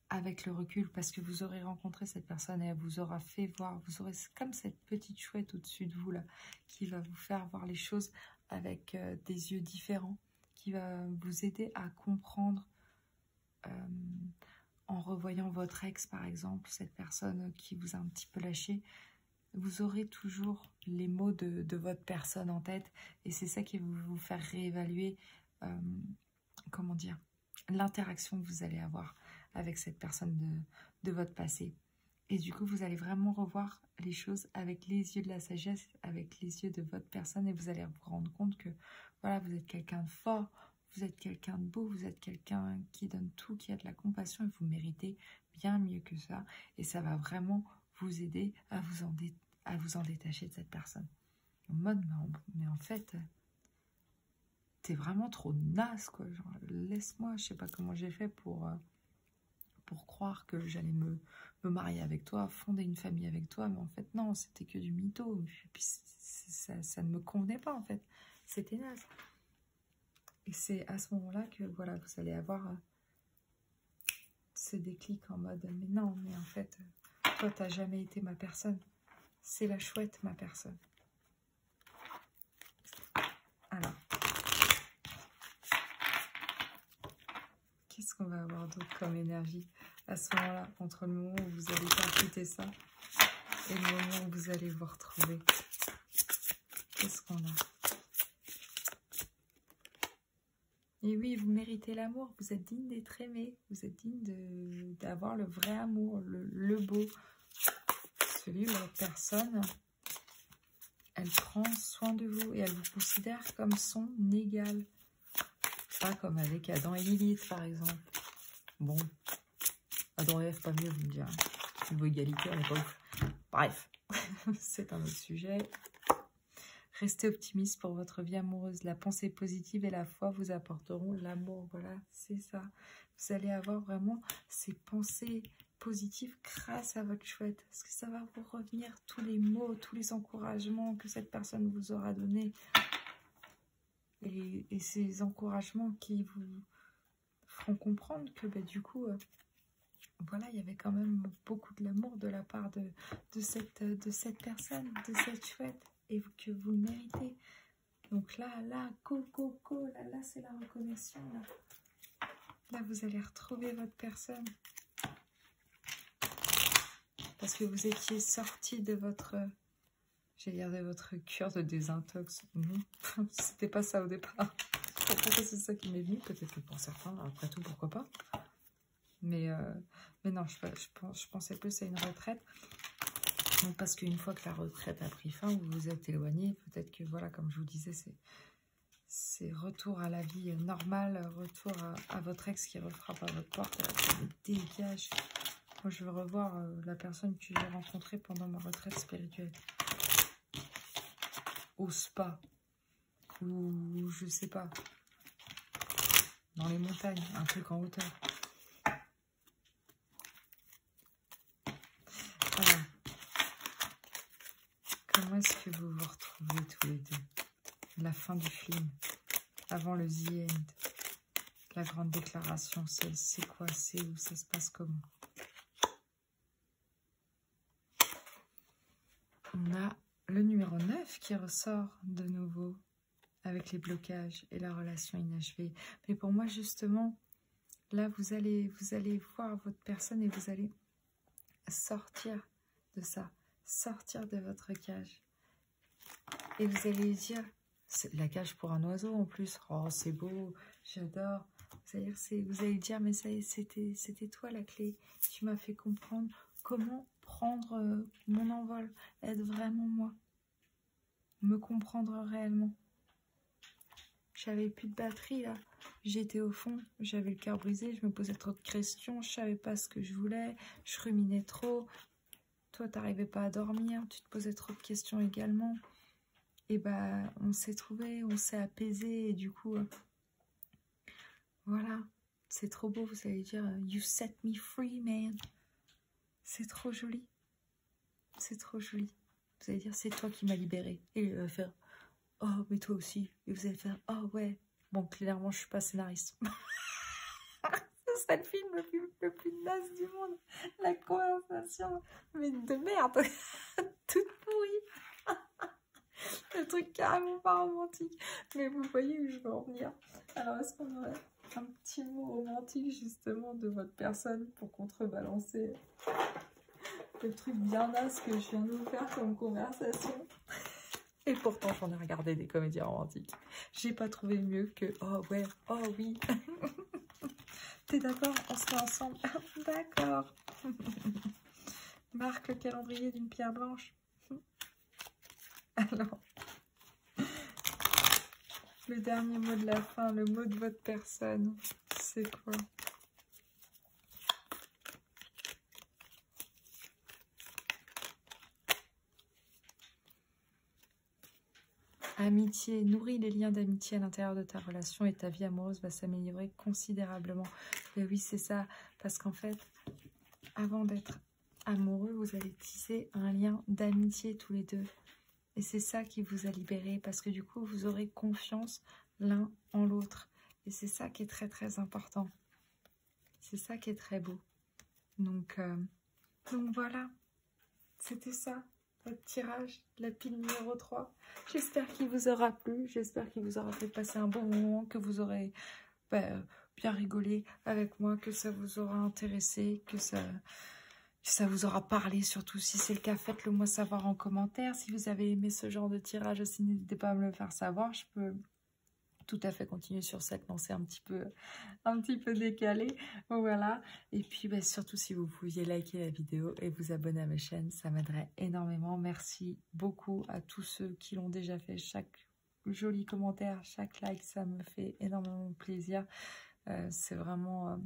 avec le recul parce que vous aurez rencontré cette personne et elle vous aura fait voir, vous aurez comme cette petite chouette au-dessus de vous là qui va vous faire voir les choses avec des yeux différents, qui va vous aider à comprendre en revoyant votre ex, par exemple, cette personne qui vous a un petit peu lâché, vous aurez toujours les mots de votre personne en tête. Et c'est ça qui va vous faire réévaluer, comment dire, l'interaction que vous allez avoir avec cette personne de votre passé. Et du coup, vous allez vraiment revoir les choses avec les yeux de la sagesse, avec les yeux de votre personne. Et vous allez vous rendre compte que, voilà, vous êtes quelqu'un de fort. Vous êtes quelqu'un de beau, vous êtes quelqu'un qui donne tout, qui a de la compassion et vous méritez bien mieux que ça. Et ça va vraiment vous aider à vous en détacher de cette personne. En mode, mais en fait, t'es vraiment trop naze, quoi. Genre, laisse-moi, je sais pas comment j'ai fait pour croire que j'allais me marier avec toi, fonder une famille avec toi. Mais en fait, non, c'était que du mytho. Et puis, ça ne me convenait pas, en fait. C'était naze. Et c'est à ce moment-là que, voilà, vous allez avoir ce déclic en mode, mais non, mais en fait, toi, t'as jamais été ma personne. C'est la chouette, ma personne. Alors, qu'est-ce qu'on va avoir d'autre comme énergie à ce moment-là, entre le moment où vous allez percuter ça et le moment où vous allez vous retrouver? Qu'est-ce qu'on a? Et oui, vous méritez l'amour, vous êtes digne d'être aimé, vous êtes digne d'avoir le vrai amour, le beau. Celui où la personne, elle prend soin de vous et elle vous considère comme son égal. Pas comme avec Adam et Lilith, par exemple. Bon, Adam et Ève, pas mieux, vous me direz. Niveau égalité, on n'est pas ouf. Bref, c'est un autre sujet. Restez optimiste pour votre vie amoureuse. La pensée positive et la foi vous apporteront l'amour. Voilà, c'est ça. Vous allez avoir vraiment ces pensées positives grâce à votre chouette. Parce que ça va vous revenir tous les mots, tous les encouragements que cette personne vous aura donnés. Et ces encouragements qui vous feront comprendre que bah, du coup, voilà, il y avait quand même beaucoup de l'amour de la part de cette personne, de cette chouette. Et que vous le méritez. Donc là, go, là, c'est la reconnexion. Là, vous allez retrouver votre personne. Parce que vous étiez sorti de votre, j'allais dire de votre cure de désintox. C'était pas ça au départ. Pourquoi c'est ça qui m'est venu? Peut-être que pour certains, après tout, pourquoi pas. Mais non, je pensais plus à une retraite. Donc parce qu'une fois que la retraite a pris fin, vous vous êtes éloigné, peut-être que, voilà, comme je vous disais, c'est retour à la vie normale, retour à votre ex qui refrappe à votre porte. Dégage. Moi, je veux revoir la personne que j'ai rencontrée pendant ma retraite spirituelle. Au spa. Ou je sais pas. Dans les montagnes. Un truc en hauteur. Voilà. Comment est-ce que vous vous retrouvez tous les deux? La fin du film. Avant le The End. La grande déclaration. C'est quoi? C'est où? Ça se passe comment? On a le numéro 9 qui ressort de nouveau avec les blocages et la relation inachevée. Mais pour moi, justement, là, vous allez voir votre personne et vous allez sortir de ça, sortir de votre cage. Et vous allez dire, c'est la cage pour un oiseau en plus. Oh, c'est beau, j'adore. Vous allez dire, mais ça y est, c'était toi la clé. Tu m'as fait comprendre comment prendre mon envol, être vraiment moi, me comprendre réellement. J'avais plus de batterie là, j'étais au fond, j'avais le cœur brisé, je me posais trop de questions, je savais pas ce que je voulais, je ruminais trop. Toi, t'arrivais pas à dormir, tu te posais trop de questions également. Et bah, on s'est trouvé, on s'est apaisé et du coup, voilà, c'est trop beau. Vous allez dire, you set me free, man. C'est trop joli. C'est trop joli. Vous allez dire, c'est toi qui m'as libérée. Et il va faire, oh, mais toi aussi. Et vous allez faire, oh, ouais. Bon, clairement, je suis pas scénariste. Ce serait le film le plus naze du monde. La conversation, mais de merde. Toute pourrie. Le truc carrément pas romantique. Mais vous voyez où je veux en venir. Alors, est-ce qu'on aurait un petit mot romantique, justement, de votre personne pour contrebalancer le truc bien naze que je viens de vous faire comme conversation? Et pourtant, j'en ai regardé des comédies romantiques. J'ai pas trouvé mieux que oh ouais, oh oui. T'es d'accord? On se met ensemble. D'accord. Marque le calendrier d'une pierre blanche. Alors, le dernier mot de la fin, le mot de votre personne, c'est quoi? Amitié, nourris les liens d'amitié à l'intérieur de ta relation et ta vie amoureuse va s'améliorer considérablement. Et oui, c'est ça, parce qu'en fait, avant d'être amoureux, vous allez tisser un lien d'amitié tous les deux. Et c'est ça qui vous a libéré, parce que du coup, vous aurez confiance l'un en l'autre. Et c'est ça qui est très très important. C'est ça qui est très beau. Donc voilà, c'était ça. Votre tirage, la pile numéro 3. J'espère qu'il vous aura plu. J'espère qu'il vous aura fait passer un bon moment, que vous aurez bien rigolé avec moi, que ça vous aura intéressé, que ça vous aura parlé. Surtout si c'est le cas, faites-le moi savoir en commentaire. Si vous avez aimé ce genre de tirage aussi, n'hésitez pas à me le faire savoir. Je peux tout à fait continuer sur cette lancée un petit peu décalée. Voilà. Et puis surtout, si vous pouviez liker la vidéo et vous abonner à ma chaîne, ça m'aiderait énormément. Merci beaucoup à tous ceux qui l'ont déjà fait. Chaque joli commentaire, chaque like, ça me fait énormément plaisir. C'est vraiment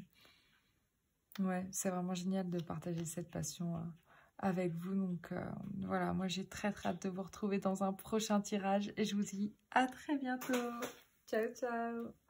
c'est vraiment génial de partager cette passion avec vous. Donc voilà, moi j'ai très hâte de vous retrouver dans un prochain tirage et je vous dis à très bientôt. Ciao, ciao!